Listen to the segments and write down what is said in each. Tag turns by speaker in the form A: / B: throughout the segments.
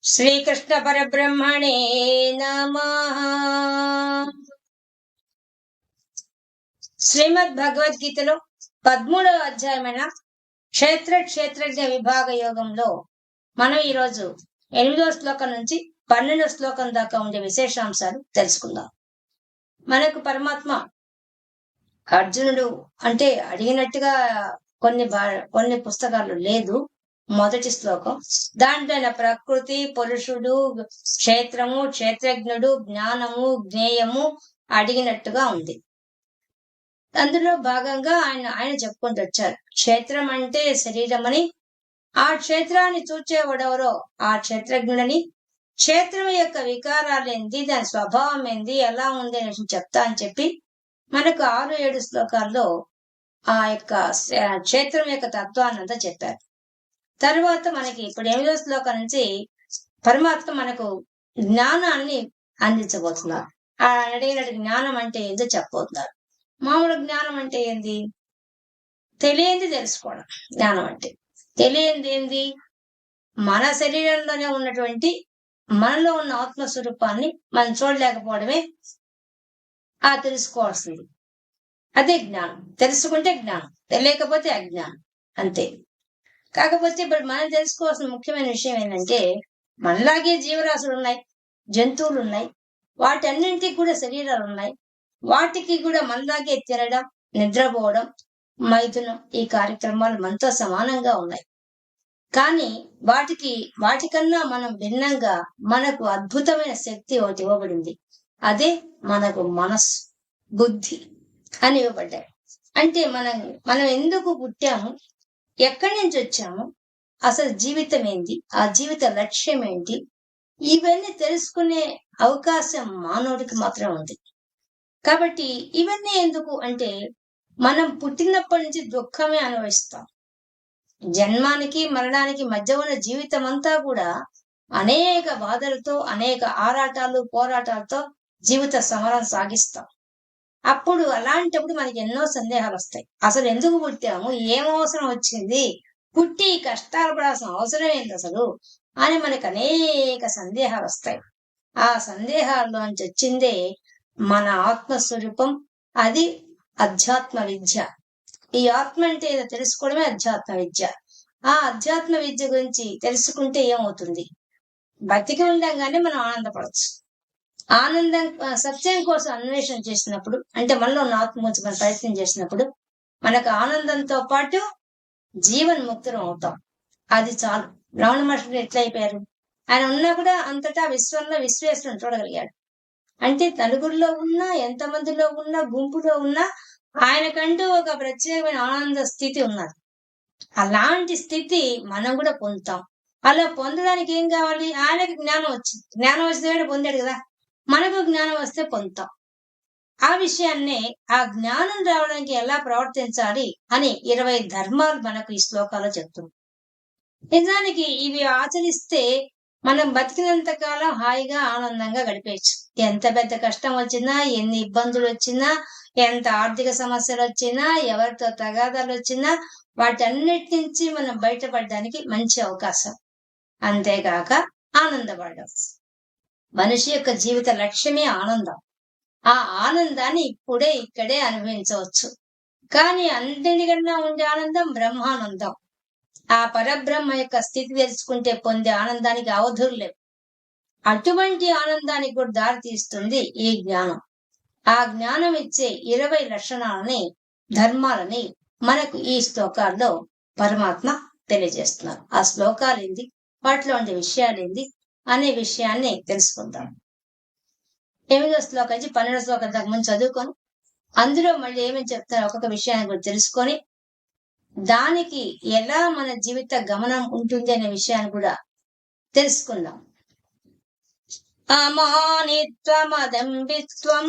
A: శ్రీకృష్ణ పరబ్రహ్మణే నమః. శ్రీమద్ భగవద్గీతలో 13వ అధ్యాయమైన క్షేత్రజ్ఞ విభాగ యోగంలో మనం ఈరోజు 8వ శ్లోకం నుంచి 12వ శ్లోకం దాకా ఉండే విశేషాంశాలు తెలుసుకుందాం. మనకు పరమాత్మ అర్జునుడు అంటే అడిగినట్టుగా కొన్ని పుస్తకాలు లేదు. మొదటి శ్లోకం దాంట్లో ప్రకృతి, పురుషుడు, క్షేత్రము, క్షేత్రజ్ఞుడు, జ్ఞానము, జ్ఞేయము అడిగినట్టుగా ఉంది. అందులో భాగంగా ఆయన చెప్పుకుంటూ వచ్చారు. క్షేత్రం అంటే శరీరం అని, ఆ క్షేత్రాన్ని చూచేవాడెవరో ఆ క్షేత్రజ్ఞుడని, క్షేత్రం యొక్క వికారాలు ఏంది, దాని స్వభావం ఏంది, ఎలా ఉంది అని చెప్తా అని చెప్పి మనకు 6-7 శ్లోకాల్లో ఆ యొక్క క్షేత్రం యొక్క తత్వాన్ని అంతా చెప్పారు. తర్వాత మనకి ఇప్పుడు 8వ శ్లోకం నుంచి పరమాత్మ మనకు జ్ఞానాన్ని అందించబోతున్నారు. ఆ అడిగినట్టు జ్ఞానం అంటే ఏందో చెప్పబోతున్నారు. మామూలు జ్ఞానం అంటే ఏంది? తెలియంది తెలుసుకోవడం. జ్ఞానం అంటే తెలియంది ఏంది? మన శరీరంలోనే ఉన్నటువంటి మనలో ఉన్న ఆత్మస్వరూపాన్ని మనం చూడలేకపోవడమే ఆ తెలుసుకోవాల్సింది. అదే జ్ఞానం. తెలుసుకుంటే జ్ఞానం, తెలియకపోతే అజ్ఞానం, అంతే. కాకపోతే ఇప్పుడు మనం తెలుసుకోవాల్సిన ముఖ్యమైన విషయం ఏంటంటే, మనలాగే జీవరాశులు ఉన్నాయి, జంతువులు ఉన్నాయి, వాటన్నింటికి కూడా శరీరాలు ఉన్నాయి. వాటికి కూడా మనలాగే తినడం, నిద్రపోవడం, మైథునం ఈ కార్యక్రమాలు మనతో సమానంగా ఉన్నాయి. కానీ వాటికన్నా మనం భిన్నంగా మనకు అద్భుతమైన శక్తి ఒకటి ఇవ్వబడింది. అదే మనకు మనస్సు, బుద్ధి అని ఇవ్వబడ్డాయి. అంటే మనం ఎందుకు పుట్టాము, ఎక్కడి నుంచి వచ్చాము, అసలు జీవితం ఏంటి, ఆ జీవిత లక్ష్యం ఏంటి, ఇవన్నీ తెలుసుకునే అవకాశం మానవుడికి మాత్రం ఉంది. కాబట్టి ఇవన్నీ ఎందుకు అంటే, మనం పుట్టినప్పటి నుంచి దుఃఖమే అనుభవిస్తాం. జన్మానికి మరణానికి మధ్య ఉన్న జీవితం అంతా కూడా అనేక బాధలతో, అనేక ఆరాటాలు, పోరాటాలతో జీవిత సమరం సాగిస్తాం. అప్పుడు అలాంటప్పుడు మనకి ఎన్నో సందేహాలు వస్తాయి. అసలు ఎందుకు పుట్టాము, ఏం అవసరం వచ్చింది, పుట్టి కష్టాలు పడాల్సిన అవసరం ఏంటి అసలు అని మనకు అనేక సందేహాలు వస్తాయి. ఆ సందేహాల్లోంచి వచ్చిందే మన ఆత్మస్వరూపం, అది అధ్యాత్మ విద్య. ఈ ఆత్మ అంటే ఏదో తెలుసుకోవడమే అధ్యాత్మ విద్య. ఆ అధ్యాత్మ విద్య గురించి తెలుసుకుంటే ఏమవుతుంది? బతికి ఉండగానే మనం ఆనందపడవచ్చు. ఆనందం, సత్యం కోసం అన్వేషణ చేసినప్పుడు, అంటే మనలో ఉన్న ఆత్మమూర్తి మనం ప్రయత్నం చేసినప్పుడు మనకు ఆనందంతో పాటు జీవన్ముక్తులం అవుతాం. అది చాలు. రమణ మహర్షి ఎట్లా అయిపోయారు? ఆయన ఉన్నా కూడా అంతటా విశ్వంలో విశ్వేశ్వరుని చూడగలిగాడు. అంటే నలుగురిలో ఉన్నా, ఎంతమందిలో ఉన్నా, గుంపులో ఉన్నా ఆయనకంటూ ఒక ప్రత్యేకమైన ఆనంద స్థితి ఉన్నది. అలాంటి స్థితి మనం కూడా పొందుతాం. అలా పొందడానికి ఏం కావాలి? ఆయనకి జ్ఞానం వచ్చింది. జ్ఞానం వచ్చిన పొందాడు కదా, మనకు జ్ఞానం వస్తే పొందుతాం. ఆ విషయాన్నే, ఆ జ్ఞానం రావడానికి ఎలా ప్రవర్తించాలి అని 20 ధర్మాలు మనకు ఈ శ్లోకాల్లో చెప్తుంది. నిజానికి ఇవి ఆచరిస్తే మనం బతికినంత కాలం హాయిగా ఆనందంగా గడిపేయచ్చు. ఎంత పెద్ద కష్టం వచ్చినా, ఎన్ని ఇబ్బందులు వచ్చినా, ఎంత ఆర్థిక సమస్యలు వచ్చినా, ఎవరితో తగాదాలు వచ్చినా వాటన్నిటి నుంచి మనం బయటపడడానికి మంచి అవకాశం. అంతేగాక ఆనందపడడం. మనిషి యొక్క జీవిత లక్ష్యమే ఆనందం. ఆ ఆనందాన్ని ఇక్కడే అనుభవించవచ్చు. కానీ అన్నిటికన్నా ఉండే ఆనందం బ్రహ్మానందం. ఆ పరబ్రహ్మ యొక్క స్థితి తెలుసుకుంటే పొందే ఆనందానికి అవధులు లేవు. అటువంటి ఆనందానికి కూడా దారి తీస్తుంది ఈ జ్ఞానం. ఆ జ్ఞానం ఇచ్చే 20 లక్షణాలని, ధర్మాలని మనకు ఈ శ్లోకాల్లో పరమాత్మ తెలియజేస్తున్నారు. ఆ శ్లోకాలు ఏంది, వాటిలో ఉండే విషయాలు ఏంది అనే విషయాన్ని తెలుసుకుందాం. 8వ శ్లోకం నుంచి 12వ శ్లోకం దాకా ముందు చదువుకొని, అందులో మళ్ళీ ఏమేమి చెప్తారో ఒక్కొక్క విషయాన్ని కూడా తెలుసుకొని, దానికి ఎలా మన జీవిత గమనం ఉంటుంది అనే విషయాన్ని కూడా తెలుసుకుందాం. అమానిత్వమదంబిత్వం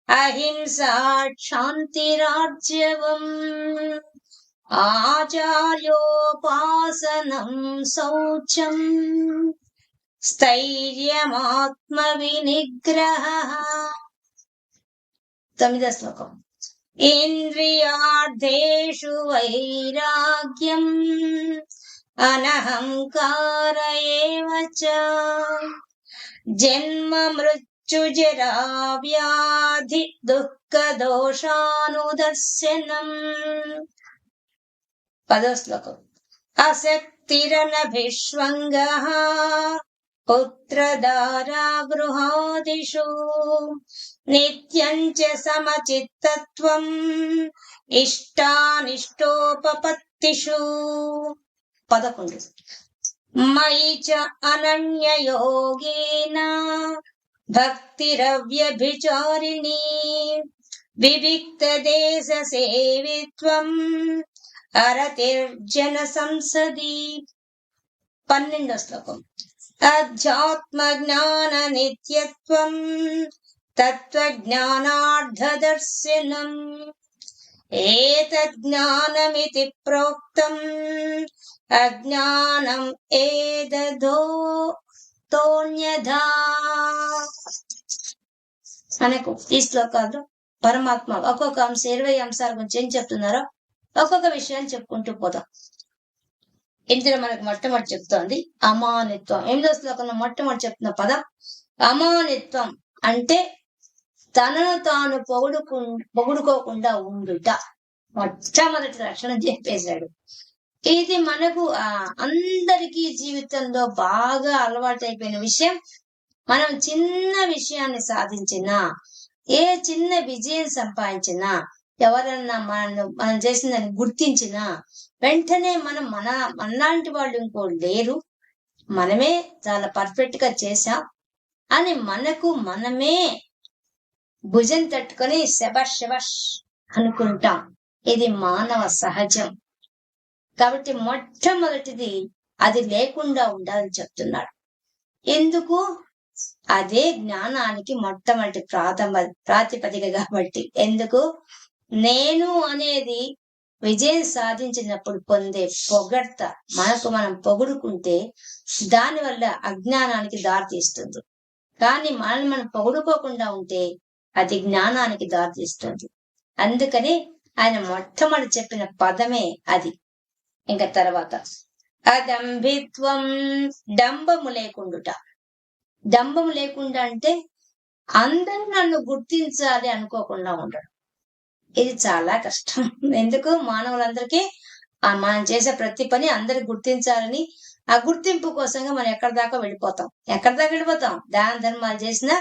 A: అహింసా శాంతిరాజ్యవం ఆచార్యోపాసనం శౌచం స్థైర్యమాత్మ వినిగ్రహ. 9వ శ్లోకం. ఇంద్రియార్థేషు వైరాగ్యం అనహంకార ఏవ చ జన్మ మృత్యుజరా వ్యాధి దుఃఖ దోషానుదర్శనం. 10వ శ్లోకం. అశక్తిరనభిష్వంగః పుత్రదారా గృహాదిషు నిత్యం చ సమచిత్తత్వం ఇష్టానిష్టోపపత్తిషు. 11. మయి చ అనన్యయోగేన భక్తిరవ్యభిచారిణీ వివిక్త దేశ సేవిత్వం అరతిర్జన సంసది. 12వ శ్లోకం. అధ్యాత్మ జ్ఞాన నిత్యత్వం తత్వజ్ఞానార్థదర్శనం ఏతజ్ఞానమితి ప్రోక్తం అజ్ఞానం ఏదధోన్యథా. మనకు ఈ శ్లోకాల్లో పరమాత్మ ఒక్కొక్క 20 అంశాల గురించి ఏం చెప్తున్నారో ఒక్కొక్క విషయాన్ని చెప్పుకుంటూ పోదాం. ఇందులో మనకు మొట్టమొదటి చెప్తోంది అమానిత్వం. 8వ శ్లోకంలో మొట్టమొదటి చెప్తున్న పదం అమానిత్వం. అంటే తనను తాను పొగుడుకోకుండా ఉండుట మొట్టమొదటి లక్షణం చెప్పేశాడు. ఇది మనకు అందరికీ జీవితంలో బాగా అలవాటైపోయిన విషయం. మనం చిన్న విషయాన్ని సాధించినా, ఏ చిన్న విజయం సంపాదించినా, ఎవరన్నా మనం చేసిందని గుర్తించినా వెంటనే మనలాంటి వాళ్ళు ఇంకో లేరు, మనమే చాలా పర్ఫెక్ట్ గా చేశాం అని మనకు మనమే భుజం తట్టుకొని శబాష్ శబాష్ అనుకుంటాం. ఇది మానవ సహజం. కాబట్టి మొట్టమొదటిది అది లేకుండా ఉండాలని చెప్తున్నాడు. ఎందుకు? అదే జ్ఞానానికి మొట్టమొదటి ప్రాతిపదిక కాబట్టి. ఎందుకు? నేను అనేది విజయం సాధించినప్పుడు పొందే పొగడ్త, మనకు మనం పొగుడుకుంటే దానివల్ల అజ్ఞానానికి దారితీస్తుంది. కానీ మనల్ని మనం పొగుడుకోకుండా ఉంటే అది జ్ఞానానికి దారితీస్తుంది. అందుకని ఆయన మొట్టమొదటి చెప్పిన పదమే అది. ఇంకా తర్వాత అదంభిత్వం, డంబము లేకుండుట. డంబము లేకుండా అంటే అందరూ నన్ను గుర్తించాలి అనుకోకుండా ఉండడం. ఇది చాలా కష్టం. ఎందుకు? మానవులందరికీ మనం చేసే ప్రతి పని అందరికి గుర్తించాలని, ఆ గుర్తింపు కోసంగా మనం ఎక్కడి దాకా వెళ్ళిపోతాం. దాన ధర్మాలు చేసినా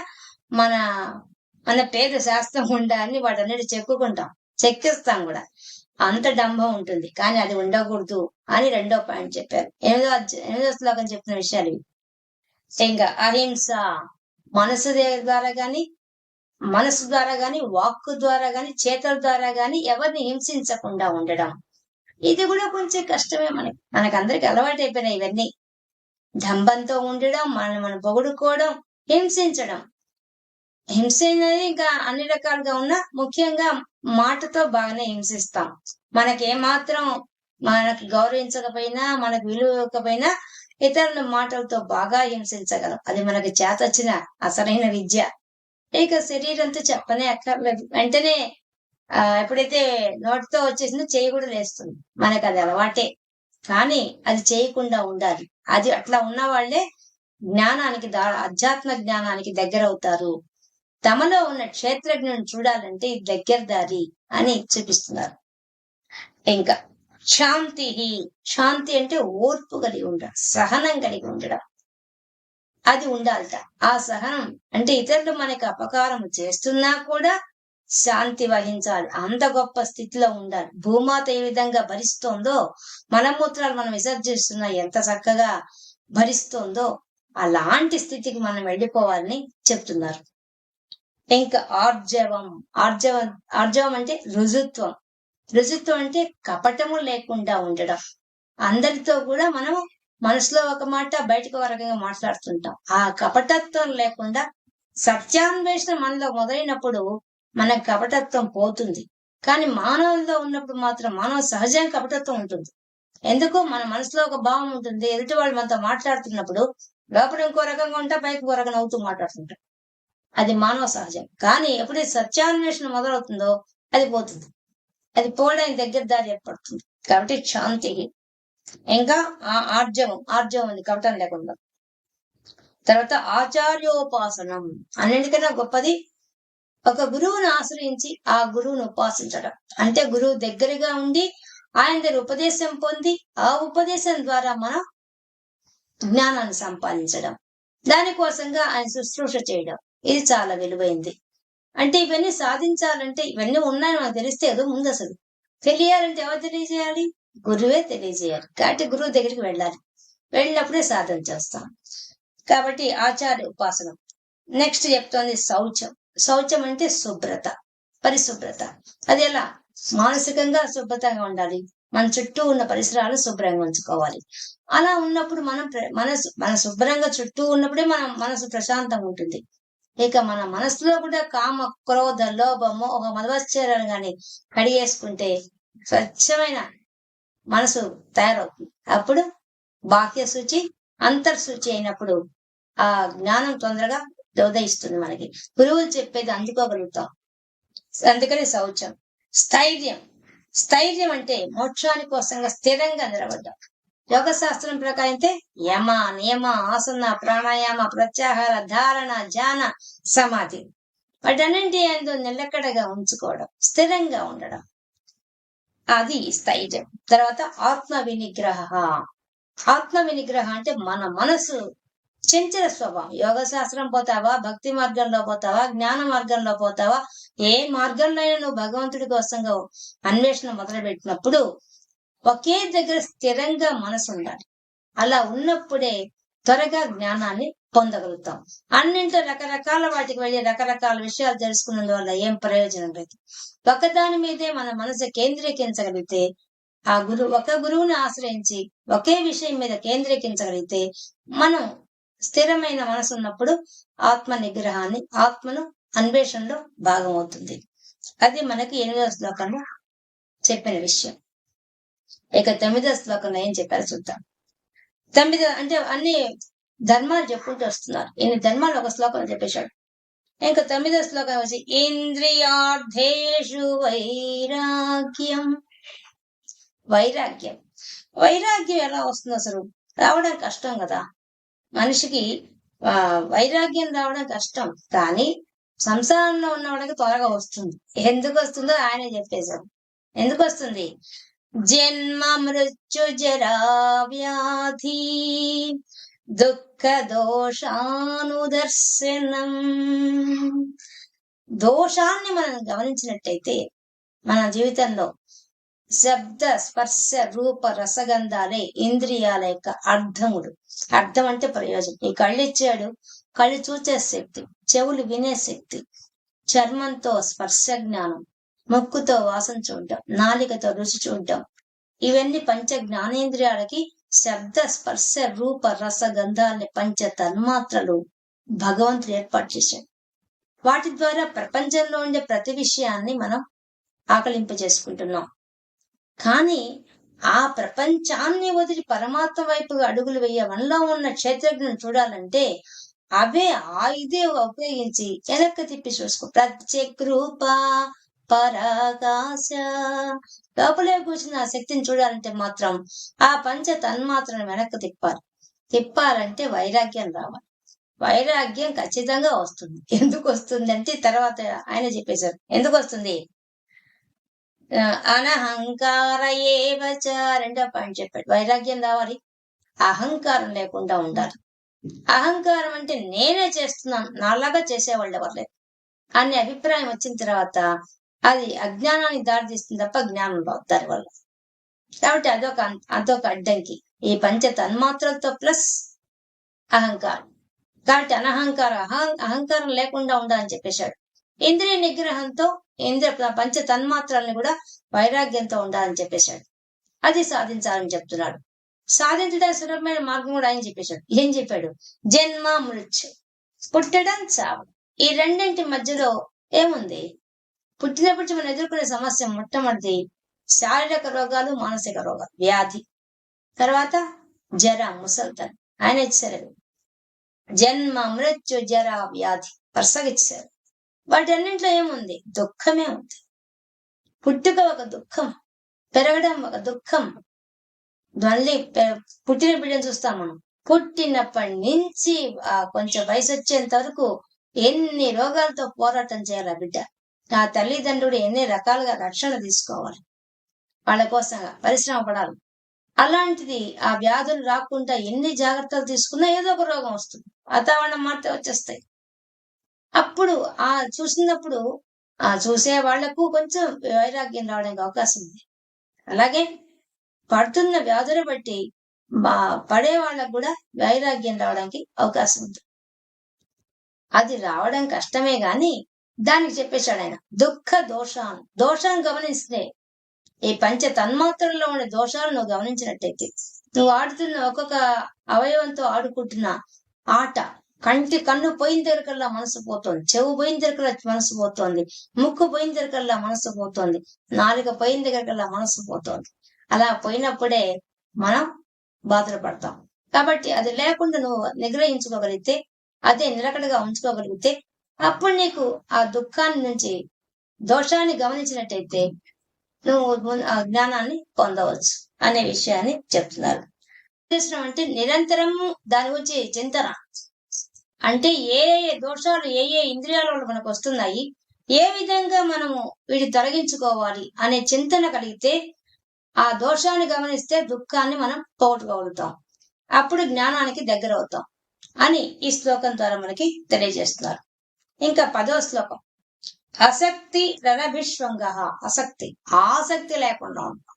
A: మన పేద శాస్త్రం ఉండాలని వాటన్నిటి చెక్కిస్తాం కూడా. అంత డంబం ఉంటుంది. కానీ అది ఉండకూడదు అని 2వ పాయింట్ చెప్పారు. 8వ శ్లోకం చెప్పిన విషయాలు ఇవి. ఇంకా అహింస, మనసు ద్వారా గాని వాక్కు ద్వారా గాని చేతుల ద్వారా గాని ఎవరిని హింసించకుండా ఉండడం. ఇది కూడా కొంచెం కష్టమే. మనకందరికి అలవాటు అయిపోయినాయి ఇవన్నీ. డంబంతో ఉండడం, మనం పొగుడుకోవడం, హింసించడం. హింస అనేది ఇంకా అన్ని రకాలుగా ఉన్నా ముఖ్యంగా మాటతో బాగానే హింసిస్తాం. మనకేమాత్రం మనకు గౌరవించకపోయినా, మనకు విలువ ఇవ్వకపోయినా ఇతరుల మాటలతో బాగా హింసించగలం. అది మనకి చేతొచ్చిన అసలైన విద్య. ఇక శరీరంతో చెప్పనే అక్కర్లేదు. వెంటనే ఎప్పుడైతే నోటితో వచ్చేసిందో చేయి కూడా లేస్తుంది. మనకు అది అలవాటే. కానీ అది చేయకుండా ఉండాలి. అది అట్లా ఉన్న వాళ్ళే అధ్యాత్మ జ్ఞానానికి దగ్గర అవుతారు. తమలో ఉన్న క్షేత్రజ్ఞుని చూడాలంటే ఇది దగ్గర దారి అని చూపిస్తున్నారు. ఇంకా శాంతి అంటే ఓర్పు కలిగి ఉండడం, సహనం కలిగి ఉండడం. అది ఉండాలట. ఆ సహనం అంటే ఇతరులు మనకి అపకారం చేస్తున్నా కూడా శాంతి వహించాలి. అంత గొప్ప స్థితిలో ఉండాలి. భూమాత ఏ విధంగా భరిస్తోందో, మలమూత్రాలు మనం విసర్జిస్తున్నా ఎంత చక్కగా భరిస్తోందో అలాంటి స్థితికి మనం వెళ్ళిపోవాలని చెప్తున్నారు. ఇంకా ఆర్జవం అంటే రుజుత్వం. రుజుత్వం అంటే కపటము లేకుండా ఉండడం. అందరితో కూడా మనం మనసులో ఒక మాట, బయటకు ఒక రకంగా మాట్లాడుతుంటాం. ఆ కపటత్వం లేకుండా సత్యాన్వేషణ మనలో మొదలైనప్పుడు మన కపటత్వం పోతుంది. కానీ మానవుల్లో ఉన్నప్పుడు మాత్రం మానవ సహజంగా కపటత్వం ఉంటుంది. ఎందుకు? మన మనసులో ఒక భావం ఉంటుంది. ఎదుటి వాళ్ళు మనతో మాట్లాడుతున్నప్పుడు లోపల ఇంకో రకంగా ఉంటా, పైకి ఇంకో రకంగా అవుతూ మాట్లాడుతుంటాం. అది మానవ సహజం. కానీ ఎప్పుడైతే సత్యాన్వేషణ మొదలవుతుందో అది పోతుంది. అది పోవడానికి దగ్గర దారి ఏర్పడుతుంది. కాబట్టి శాంతి. ఇంకా ఆర్జవం ఉంది కవటం లేకుండా. తర్వాత ఆచార్యోపాసనం, అన్నిటికన్నా గొప్పది ఒక గురువును ఆశ్రయించి ఆ గురువును ఉపాసించడం. అంటే గురువు దగ్గరగా ఉండి ఆయన దగ్గర ఉపదేశం పొంది ఆ ఉపదేశం ద్వారా మనం జ్ఞానాన్ని సంపాదించడం, దానికోసంగా ఆయన శుశ్రూష చేయడం, ఇది చాలా విలువైంది. అంటే ఇవన్నీ సాధించాలంటే ఇవన్నీ ఉన్నాయని మనకు తెలిస్తే ఏదో ముందు అసలు తెలియాలంటే ఎవరు తెలియజేయాలి? గురువే తెలియజేయాలి. కాబట్టి గురువు దగ్గరికి వెళ్ళాలి, వెళ్ళినప్పుడే సాధన చేస్తాం. కాబట్టి ఆచార్య ఉపాసనం. నెక్స్ట్ చెప్తోంది శౌచం. శౌచం అంటే శుభ్రత, పరిశుభ్రత. అది ఎలా? మానసికంగా శుభ్రతంగా ఉండాలి, మన చుట్టూ ఉన్న పరిసరాలు శుభ్రంగా ఉంచుకోవాలి. అలా ఉన్నప్పుడు మన శుభ్రంగా చుట్టూ ఉన్నప్పుడే మన మనసు ప్రశాంతంగా ఉంటుంది. ఇక మన మనసులో కూడా కామ, క్రోధ, లోభ, మోహ, మదవశ్చర్యాలు గాని కడిగేసుకుంటే స్వచ్ఛమైన మనసు తయారవుతుంది. అప్పుడు బాహ్య శుచి, అంతర్శుచి అయినప్పుడు ఆ జ్ఞానం తొందరగా ఉదయిస్తుంది. మనకి గురువులు చెప్పేది అందుకోగలుగుతాం. అందుకని శౌచం. స్థైర్యం. స్థైర్యం అంటే మోక్షాని కోసంగా స్థిరంగా నిలబడ్డాం. యోగ శాస్త్రం ప్రకారం అయితే యమ, నియమ, ఆసన, ప్రాణాయామ, ప్రత్యాహార, ధారణ, ధ్యాన, సమాధి, వాటన్నింటి ఎందు నిలకడగా ఉంచుకోవడం, స్థిరంగా ఉండడం, అది స్థైర్యం. తర్వాత ఆత్మ వినిగ్రహ. ఆత్మ వినిగ్రహ అంటే మన మనసు చంచల స్వభావం. యోగ శాస్త్రం పోతావా, భక్తి మార్గంలో పోతావా, జ్ఞాన మార్గంలో పోతావా, ఏ మార్గంలో అయినా నువ్వు భగవంతుడి కోసంగా అన్వేషణ మొదలుపెట్టినప్పుడు ఒకే దగ్గర స్థిరంగా మనసు ఉండాలి. అలా ఉన్నప్పుడే త్వరగా జ్ఞానాన్ని పొందగలుగుతాం. అన్నింటిలో రకరకాల వాటికి వెళ్ళి రకరకాల విషయాలు తెలుసుకున్నందువల్ల ఏం ప్రయోజనం లేదు. ఒకదాని మీదే మన మనసు కేంద్రీకరించగలిగితే, ఒక గురువుని ఆశ్రయించి ఒకే విషయం మీద కేంద్రీకరించగలిగితే మనం స్థిరమైన మనసు ఉన్నప్పుడు ఆత్మ నిగ్రహాన్ని, ఆత్మను అన్వేషణలో భాగం అవుతుంది. అది మనకి 8వ శ్లోకంలో చెప్పిన విషయం. ఇక 9వ శ్లోకంలో ఏం చెప్పారు చూద్దాం. 9 అంటే అన్ని ధర్మాలు చెప్పుకుంటూ వస్తున్నారు. ఇన్ని ధర్మాలు ఒక శ్లోకంలో చెప్పేశాడు. ఇంకా 9వ శ్లోకం వచ్చి ఇంద్రియార్థేషు వైరాగ్యం. వైరాగ్యం. వైరాగ్యం ఎలా వస్తుంది అసలు? రావడం కష్టం కదా మనిషికి. వైరాగ్యం రావడం కష్టం, కానీ సంసారంలో ఉన్నవాడికి త్వరగా వస్తుంది. ఎందుకు వస్తుందో ఆయనే చెప్పేశారు. ఎందుకు వస్తుంది? జన్మ మృత్యు జరా వ్యాధి దుఃఖ దోషానుదర్శనం. దోషాన్ని మనం గమనించినట్టయితే మన జీవితంలో శబ్ద, స్పర్శ, రూప, రసగంధాలే ఇంద్రియాల యొక్క అర్థములు. అర్థం అంటే ప్రయోజనం. ఈ కళ్ళు ఇచ్చాడు, కళ్ళు చూసే శక్తి, చెవులు వినే శక్తి, చర్మంతో స్పర్శ జ్ఞానం, ముక్కుతో వాసన చూడటం, నాలికతో రుచి చూడటం, ఇవన్నీ పంచ జ్ఞానేంద్రియాలకి శబ్ద, స్పర్శ, రూప, రస, గంధాలని పంచ తన్మాత్రలు భగవంతుడు ఏర్పాటు చేశాడు. వాటి ద్వారా ప్రపంచంలో ఉండే ప్రతి విషయాన్ని మనం ఆకలింపజేసుకుంటున్నాం. కానీ ఆ ప్రపంచాన్ని వదిలి పరమాత్మ వైపుగా అడుగులు వేయ మనలో ఉన్న క్షేత్రజ్ఞను చూడాలంటే అవే ఇదే ఉపయోగించి వెనక్కి తిప్పి చూసుకో. ప్రత్యేక రూప పరాకాశ. లోపలే కూర్చున్న ఆ శక్తిని చూడాలంటే మాత్రం ఆ పంచ తన్మాత్రను వెనక్కి తిప్పాలంటే వైరాగ్యం రావాలి. వైరాగ్యం ఖచ్చితంగా వస్తుంది. ఎందుకు వస్తుంది అంటే తర్వాత ఆయన చెప్పేశారు ఎందుకు వస్తుంది. అనహంకార ఏవచ, 2వ పాయింట్ చెప్పాడు. వైరాగ్యం రావాలి, అహంకారం లేకుండా ఉండాలి. అహంకారం అంటే నేనే చేస్తున్నాను, నాలాగా చేసేవాళ్ళు ఎవరు లేరు అనే అభిప్రాయం వచ్చిన తర్వాత అది అజ్ఞానానికి దారితీస్తుంది తప్ప జ్ఞానం రాదు దానివల్ల. కాబట్టి అదొక అడ్డంకి. ఈ పంచ తన్మాత్రలతో ప్లస్ అహంకారం. కాబట్టి అహంకారం లేకుండా ఉండాలని చెప్పేశాడు. ఇంద్రియ నిగ్రహంతో పంచ తన్మాత్రల్ని కూడా వైరాగ్యంతో ఉండాలని చెప్పేశాడు. అది సాధించాలని చెప్తున్నాడు. సాధించడానికి సులభమైన మార్గం కూడా ఆయన చెప్పేశాడు. ఏం చెప్పాడు? జన్మ మృత్యు, పుట్టడం చావు. ఈ రెండింటి మధ్యలో ఏముంది? పుట్టినప్పటి మనం ఎదుర్కొనే సమస్య మొట్టమొదటి శారీరక రోగాలు, మానసిక రోగాలు, వ్యాధి. తర్వాత జర, ముసల్తనం. ఆయన ఇచ్చారు జన్మ మృత్యు జర వ్యాధి వరుసగా ఇచ్చారు. వాటన్నింటిలో ఏముంది? దుఃఖమే ఉంది. పుట్టుక ఒక దుఃఖం, పెరగడం ఒక దుఃఖం, మళ్ళీ పుట్టిన బిడ్డను చూస్తాం మనం. పుట్టినప్పటి నుంచి కొంచెం వయసు వచ్చేంత వరకు ఎన్ని రోగాలతో పోరాటం చేయాలి ఆ బిడ్డ. ఆ తల్లిదండ్రుడు ఎన్ని రకాలుగా రక్షణ తీసుకోవాలి, వాళ్ళ కోసంగా పరిశ్రమ పడాలి. అలాంటిది ఆ వ్యాధులు రాకుండా ఎన్ని జాగ్రత్తలు తీసుకున్నా ఏదో ఒక రోగం వస్తుంది, వాతావరణం మారితే వచ్చేస్తాయి. అప్పుడు చూసినప్పుడు చూసే వాళ్లకు కొంచెం వైరాగ్యం రావడానికి అవకాశం ఉంది. అలాగే పడుతున్న వ్యాధులు బట్టి పడే వాళ్ళకు కూడా వైరాగ్యం రావడానికి అవకాశం ఉంది. అది రావడం కష్టమే గాని దానికి చెప్పేశాడు ఆయన. దుఃఖ దోషాన్ని గమనిస్తే ఈ పంచ తన్మాత్రల్లో ఉండే దోషాలు నువ్వు గమనించినట్టయితే, నువ్వు ఆడుతున్న ఒక్కొక్క అవయవంతో ఆడుకుంటున్న ఆట, కన్ను పోయిన దగ్గరకల్లా మనసు పోతోంది, చెవు పోయిన దగ్గరకల్లా మనసు పోతోంది, ముక్కు పోయిన దగ్గరకల్లా మనసు పోతోంది, నాలుక పోయిన దగ్గరకల్లా మనసు పోతోంది. అలా పోయినప్పుడే మనం బాధలు పడతాం. కాబట్టి అది లేకుండా నువ్వు నిగ్రహించుకోగలిగితే, అదే నిలకడగా ఉంచుకోగలిగితే, అప్పుడు నీకు ఆ దుఃఖాన్ని నుంచి దోషాన్ని గమనించినట్టయితే నువ్వు ఆ జ్ఞానాన్ని పొందవచ్చు అనే విషయాన్ని చెప్తున్నారు. అంటే నిరంతరము దాని గురించి చింతన. అంటే ఏ దోషాలు ఏ ఇంద్రియాల వల్ల మనకు వస్తున్నాయి, ఏ విధంగా మనము వీటిని తొలగించుకోవాలి అనే చింతన కలిగితే ఆ దోషాన్ని గమనిస్తే దుఃఖాన్ని మనం పోగొట్టుకోగలుగుతాం. అప్పుడు జ్ఞానానికి దగ్గర అవుతాం అని ఈ శ్లోకం ద్వారా మనకి తెలియజేస్తున్నారు. ఇంకా 10వ శ్లోకం. అసక్తి రణభిష్వంగ. ఆసక్తి లేకుండా ఉంటాం.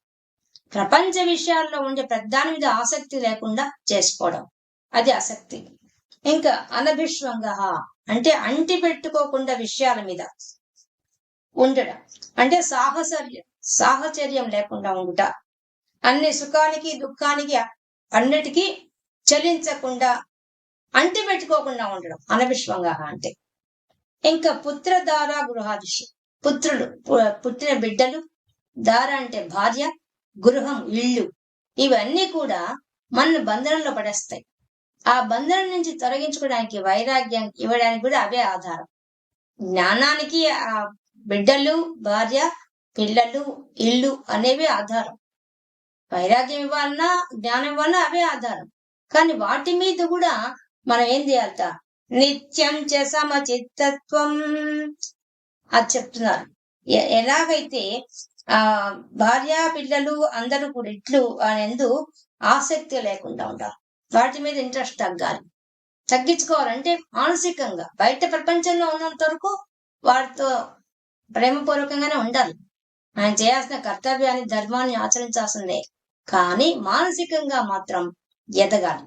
A: ప్రపంచ విషయాల్లో ఉండే ప్రధాని మీద ఆసక్తి లేకుండా చేసుకోవడం, అది ఆసక్తి. ఇంకా అనభిష్వంగ అంటే అంటి పెట్టుకోకుండా విషయాల మీద ఉండడం, అంటే సాహచర్యం లేకుండా ఉండుట. అన్ని సుఖానికి దుఃఖానికి అన్నిటికీ చలించకుండా అంటి పెట్టుకోకుండా ఉండడం అనభిష్వంగ అంటే. ఇంకా పుత్రధార గృహాదిషు, పుట్టిన బిడ్డలు, దార అంటే భార్య, గృహం ఇల్లు, ఇవన్నీ కూడా మన బంధనంలో పడేస్తాయి. ఆ బంధనం నుంచి తొలగించుకోవడానికి వైరాగ్యం ఇవ్వడానికి కూడా అవే ఆధారం. జ్ఞానానికి ఆ బిడ్డలు, భార్య, పిల్లలు, ఇల్లు అనేవి ఆధారం. వైరాగ్యం ఇవ్వాలన్నా జ్ఞానం ఇవ్వాలన్నా అవే ఆధారం. కానీ వాటి మీద కూడా మనం ఏం చేయాలట? నిత్యం చ సమచిత్తత్వం అది చెప్తున్నారు. ఎలాగైతే భార్య పిల్లలు అందరూ కూడా ఇట్లు అనేందు ఆసక్తి లేకుండా ఉండాలి, వాటి మీద ఇంట్రెస్ట్ తగ్గించుకోవాలంటే మానసికంగా బయట ప్రపంచంలో ఉన్నంత వరకు వాటితో ప్రేమపూర్వకంగానే ఉండాలి. మనం చేయాల్సిన కర్తవ్యాన్ని ధర్మాన్ని ఆచరించాల్సిందే. కానీ మానసికంగా మాత్రం ఎదగాలి.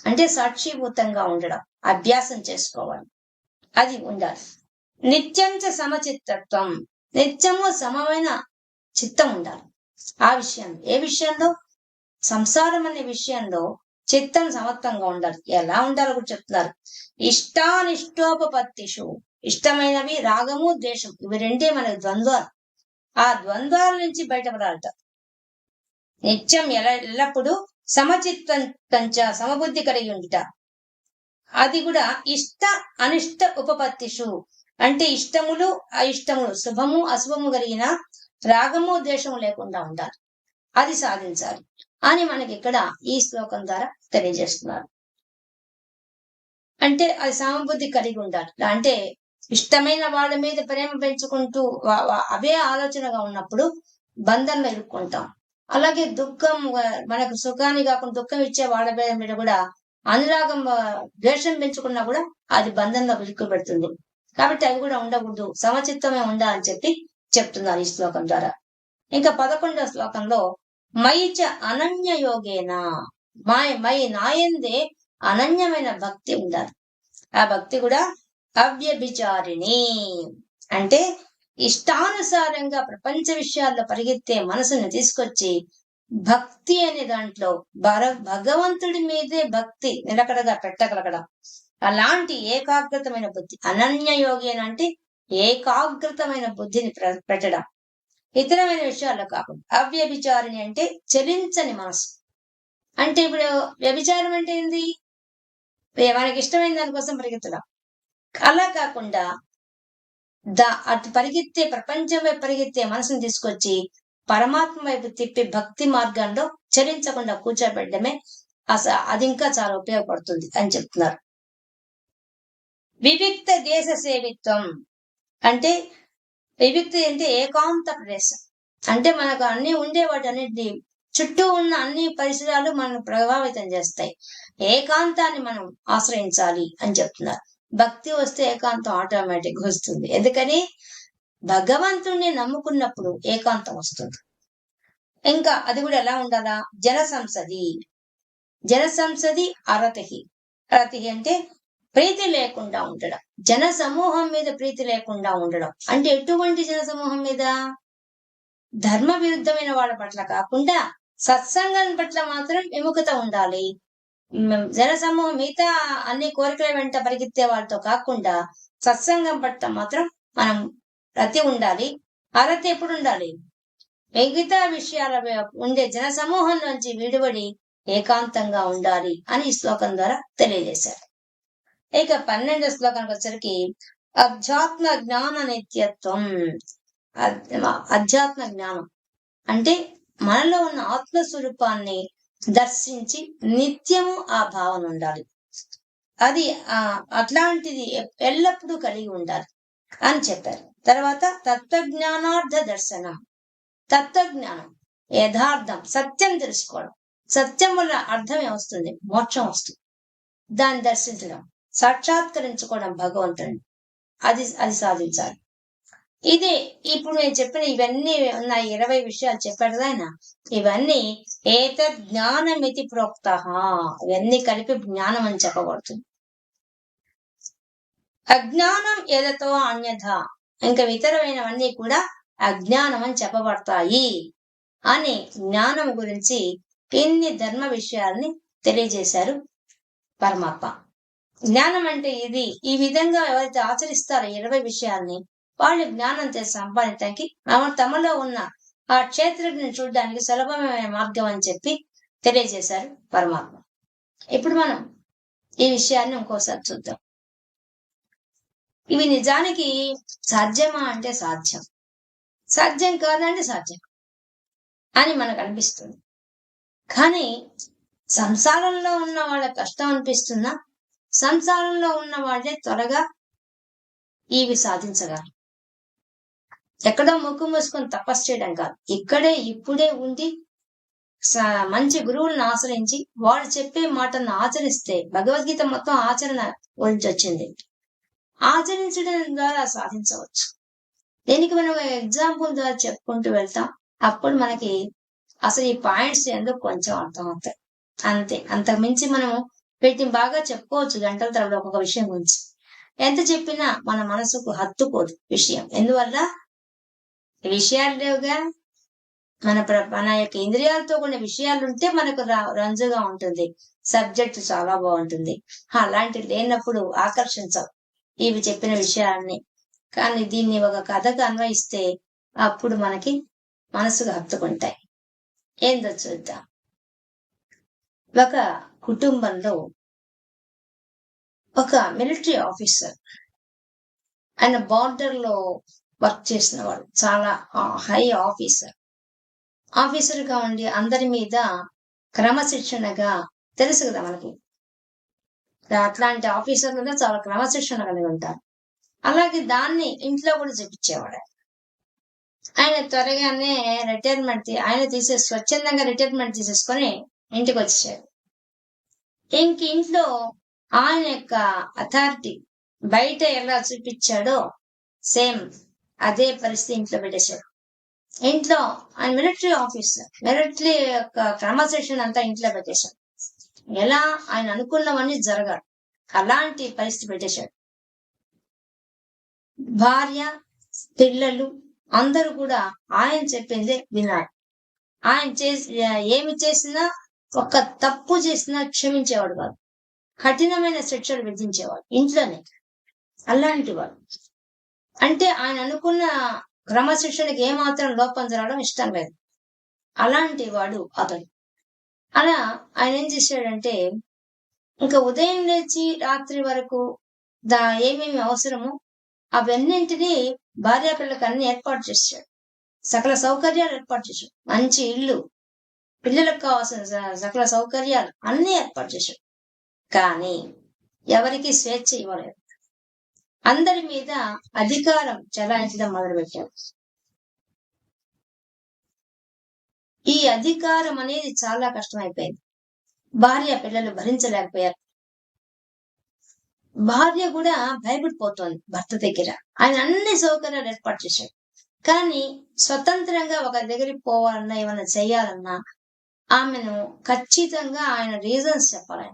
A: అంటే సాక్షిభూతంగా ఉండడం అభ్యాసం చేసుకోవాలి, అది ఉండాలి. నిత్యంచ సమచిత్తత్వం, నిత్యము సమమైన చిత్తం ఉండాలి. ఆ విషయంలో, ఏ విషయంలో? సంసారం అనే విషయంలో చిత్తం సమత్వంగా ఉండాలి. ఎలా ఉండాలో కూడా చెప్తున్నారు. ఇష్టానిష్టోపపత్తిషు, ఇష్టమైనవి రాగము ద్వేషం, ఇవి రెండే మనకి ద్వంద్వాలు. ఆ ద్వంద్వాల నుంచి బయటపడాలట. నిత్యం ఎల్లప్పుడూ సమచిత్తంచ, సమబుద్ధి కలిగి ఉండుట. అది కూడా ఇష్ట అనిష్ట ఉపపత్తిషు, అంటే ఇష్టములు అయిష్టములు, శుభము అశుభము కలిగిన రాగము ద్వేషము లేకుండా ఉండాలి, అది సాధించాలి అని మనకి ఇక్కడ ఈ శ్లోకం ద్వారా తెలియజేస్తున్నారు. అంటే అది సమబుద్ధి కలిగి ఉండాలి. అంటే ఇష్టమైన వాళ్ళ మీద ప్రేమ పెంచుకుంటూ అవే ఆలోచనగా ఉన్నప్పుడు బంధంలో ఇరుక్కుంటాం. అలాగే దుఃఖం, మనకు సుఖాన్ని కాకుండా దుఃఖం ఇచ్చే వాళ్ళ మీద కూడా అనురాగం ద్వేషం పెంచుకున్నా కూడా అది బంధంలో ఇరుక్కు పెడుతుంది. కాబట్టి అవి కూడా ఉండకూడదు, సమచిత్తమే ఉండాలని చెప్తున్నారు ఈ శ్లోకం ద్వారా. ఇంకా 11వ శ్లోకంలో మయిచ అనన్య యోగేన, మై నాయందే అనన్యమైన భక్తి ఉండాలి. ఆ భక్తి కూడా అవ్యభిచారిణి, అంటే ఇష్టానుసారంగా ప్రపంచ విషయాల్లో పరిగెత్తే మనసుని తీసుకొచ్చి భక్తి అనే దాంట్లో భగవంతుడి మీదే భక్తి నిలకడగా పెట్టగలగడం, అలాంటి ఏకాగ్రతమైన బుద్ధి. అనన్య యోగి అని అంటే ఏకాగ్రతమైన బుద్ధిని పెట్టడం, ఇతరమైన విషయాల్లో కాకుండా. అవ్యభిచారిణి అంటే చలించని మనసు. అంటే ఇప్పుడు వ్యభిచారం అంటే ఏంది? మనకి ఇష్టమైన దానికోసం పరిగెత్తడం. అలా కాకుండా అటు పరిగెత్తే, ప్రపంచంపై పరిగెత్తే మనసుని తీసుకొచ్చి పరమాత్మ వైపు తిప్పి భక్తి మార్గంలో చలించకుండా కూర్చోబెట్టడమే అది ఇంకా చాలా ఉపయోగపడుతుంది అని చెప్తున్నారు. వివిక్త దేశ సేవిత్వం అంటే వివిక్తి అంటే ఏకాంత ప్రదేశం. అంటే మనకు అన్ని ఉండేవాటి అన్నిటి చుట్టూ ఉన్న అన్ని పరిసరాలు మనల్ని ప్రభావితం చేస్తాయి. ఏకాంతాన్ని మనం ఆశ్రయించాలి అని చెప్తున్నారు. భక్తి వస్తే ఏకాంతం ఆటోమేటిక్ వస్తుంది. ఎందుకని భగవంతుణ్ణి నమ్ముకున్నప్పుడు ఏకాంతం వస్తుంది. ఇంకా అది కూడా ఎలా ఉండాలా? జనసంసది అరతి అంటే ప్రీతి లేకుండా ఉండడం. జన సమూహం మీద ప్రీతి లేకుండా ఉండడం అంటే ఎటువంటి జన సమూహం మీద? ధర్మ విరుద్ధమైన వాళ్ళ పట్ల కాకుండా సత్సంగం పట్ల మాత్రం విముఖత ఉండాలి. జన సమూహం మిగతా అన్ని కోరికల వెంట పరిగెత్తే వాళ్ళతో కాకుండా సత్సంగం పట్ల మాత్రం మనం రతి ఉండాలి. ఆ రతి ఎప్పుడు ఉండాలి? మిగతా విషయాల ఉండే జన సమూహం నుంచి విడివడి ఏకాంతంగా ఉండాలి అని ఈ శ్లోకం ద్వారా తెలియజేశారు. ఇక 12వ శ్లోకానికి వచ్చరికి అధ్యాత్మ జ్ఞాన నిత్యత్వం. అధ్యాత్మ జ్ఞానం అంటే మనలో ఉన్న ఆత్మస్వరూపాన్ని దర్శించి నిత్యము ఆ భావన ఉండాలి. అది అట్లాంటిది ఎల్లప్పుడూ కలిగి ఉండాలి అని చెప్పారు. తర్వాత తత్వజ్ఞానార్థ దర్శనం. తత్వజ్ఞానం యథార్థం, సత్యం తెలుసుకోవడం. సత్యం వల్ల అర్థమే వస్తుంది, మోక్షం వస్తుంది. దాన్ని దర్శించడం, సాక్షాత్కరించుకోవడం భగవంతుని, అది సాధించాలి. ఇదే ఇప్పుడు నేను చెప్పిన ఇవన్నీ ఉన్న 20 విషయాలు చెప్పాడు ఆయన. ఇవన్నీ ఏతద్ జ్ఞానమితి ప్రోక్త. ఇవన్నీ కలిపి జ్ఞానం అని చెప్పబడుతుంది. అజ్ఞానం ఏదతో అన్యథ, ఇంకా ఇతరమైనవన్నీ కూడా అజ్ఞానం అని చెప్పబడతాయి అని జ్ఞానం గురించి ఇన్ని ధర్మ విషయాల్ని తెలియజేశారు పరమాత్మ. జ్ఞానం అంటే ఇది. ఈ విధంగా ఎవరైతే ఆచరిస్తారో 20 విషయాల్ని వాళ్ళు జ్ఞానం సంపాదించడానికి తమలో ఉన్న ఆ క్షేత్రుడిని చూడడానికి సులభమైన మార్గం అని చెప్పి తెలియజేశారు పరమాత్మ. ఇప్పుడు మనం ఈ విషయాన్ని ఇంకోసారి చూద్దాం. ఇవి నిజానికి సాధ్యమా అంటే సాధ్యం, సాధ్యం కాదంటే సాధ్యం అని మనకు అనిపిస్తుంది. కానీ సంసారంలో ఉన్న వాళ్ళ కష్టం అనిపిస్తున్నా సంసారంలో ఉన్న వాళ్ళే త్వరగా ఇవి సాధించగలరు. ఎక్కడో ముక్కు మూసుకొని తపస్సు చేయడం కాదు, ఇక్కడే ఇప్పుడే ఉండి మంచి గురువులను ఆశ్రయించి వాడు చెప్పే మాటను ఆచరిస్తే, భగవద్గీత మొత్తం ఆచరణ గురించి వచ్చింది, ఆచరించడం ద్వారా సాధించవచ్చు. దీనికి మనం ఎగ్జాంపుల్ ద్వారా చెప్పుకుంటూ వెళ్తాం. అప్పుడు మనకి అసలు ఈ పాయింట్స్ ఎందుకు కొంచెం అర్థం అవుతాయి అంతే. అంతకు మించి మనం వీటిని బాగా చెప్పుకోవచ్చు గంటల తరబడి ఒక్కొక్క విషయం గురించి. ఎంత చెప్పినా మన మనసుకు హత్తుకోదు విషయం. ఎందువల్ల విషయాలు లేవుగా. మన యొక్క ఇంద్రియాలతో కొన్ని విషయాలు ఉంటే మనకు రంజుగా ఉంటుంది, సబ్జెక్ట్ చాలా బాగుంటుంది. అలాంటివి లేనప్పుడు ఆకర్షించవు ఇవి చెప్పిన విషయాన్ని. కానీ దీన్ని ఒక కథకు అన్వయిస్తే అప్పుడు మనకి మనసుకు హత్తుకుంటాయి. ఏందో చూద్దాం. ఒక కుటుంబంలో ఒక మిలిటరీ ఆఫీసర్, ఆయన బార్డర్ లో వర్క్ చేసిన వాడు, చాలా హై ఆఫీసర్ గా ఉండి అందరి మీద క్రమశిక్షణగా, తెలుసు కదా మనకి అట్లాంటి ఆఫీసర్లుగా చాలా క్రమశిక్షణ కలిగి ఉంటారు. అలాగే దాన్ని ఇంట్లో కూడా చూపించేవాడు. ఆయన త్వరగానే స్వచ్ఛందంగా రిటైర్మెంట్ తీసేసుకొని ఇంటికి వచ్చేసాడు. ఇంట్లో ఆయన యొక్క అథారిటీ బయట ఎలా చూపించాడో సేమ్ అదే పరిస్థితి ఇంట్లో పెట్టేశాడు. ఇంట్లో ఆయన మిలిటరీ ఆఫీసర్, మిలిటరీ యొక్క క్రమశిక్షణ అంతా ఇంట్లో పెట్టేశాడు. ఎలా ఆయన అనుకున్నవన్నీ జరగాలి అలాంటి పరిస్థితి పెట్టేశాడు. భార్య, పిల్లలు అందరూ కూడా ఆయన చెప్పిందే వినాలి. ఆయన ఏమి చేసినా, ఒక తప్పు చేసినా క్షమించేవాడు కాదు, కఠినమైన శిక్షలు విధించేవాడు ఇంట్లోనే. అలాంటి వాడు అంటే ఆయన అనుకున్న క్రమశిక్షణకి ఏమాత్రం లోపం జరగడం ఇష్టం లేదు. అలాంటి వాడు అతడు. అలా ఆయన ఏం చేశాడంటే, ఇంకా ఉదయం లేచి రాత్రి వరకు ఏమేమి అవసరమో అవన్నింటినీ భార్యాపిల్లలకు అన్ని ఏర్పాటు చేశాడు. సకల సౌకర్యాలు ఏర్పాటు చేశాడు. మంచి ఇల్లు, పిల్లలకు కావాల్సిన సకల సౌకర్యాలు అన్నీ ఏర్పాటు చేశాడు. కానీ ఎవరికి స్వేచ్ఛ ఇవ్వలేదు. అందరి మీద అధికారం చెలాయించడం మొదలుపెట్టాడు. ఈ అధికారం అనేది చాలా కష్టమైపోయింది. భార్య పిల్లలు భరించలేకపోయారు. భార్య కూడా భయపడిపోతోంది భర్త దగ్గర. ఆయన అన్ని సౌకర్యాలు ఏర్పాటు చేశాడు. కానీ స్వతంత్రంగా ఒక దగ్గరికి పోవాలన్నా ఏమైనా చేయాలన్నా ఆమెను ఖచ్చితంగా ఆయన రీజన్స్ చెప్పాలి.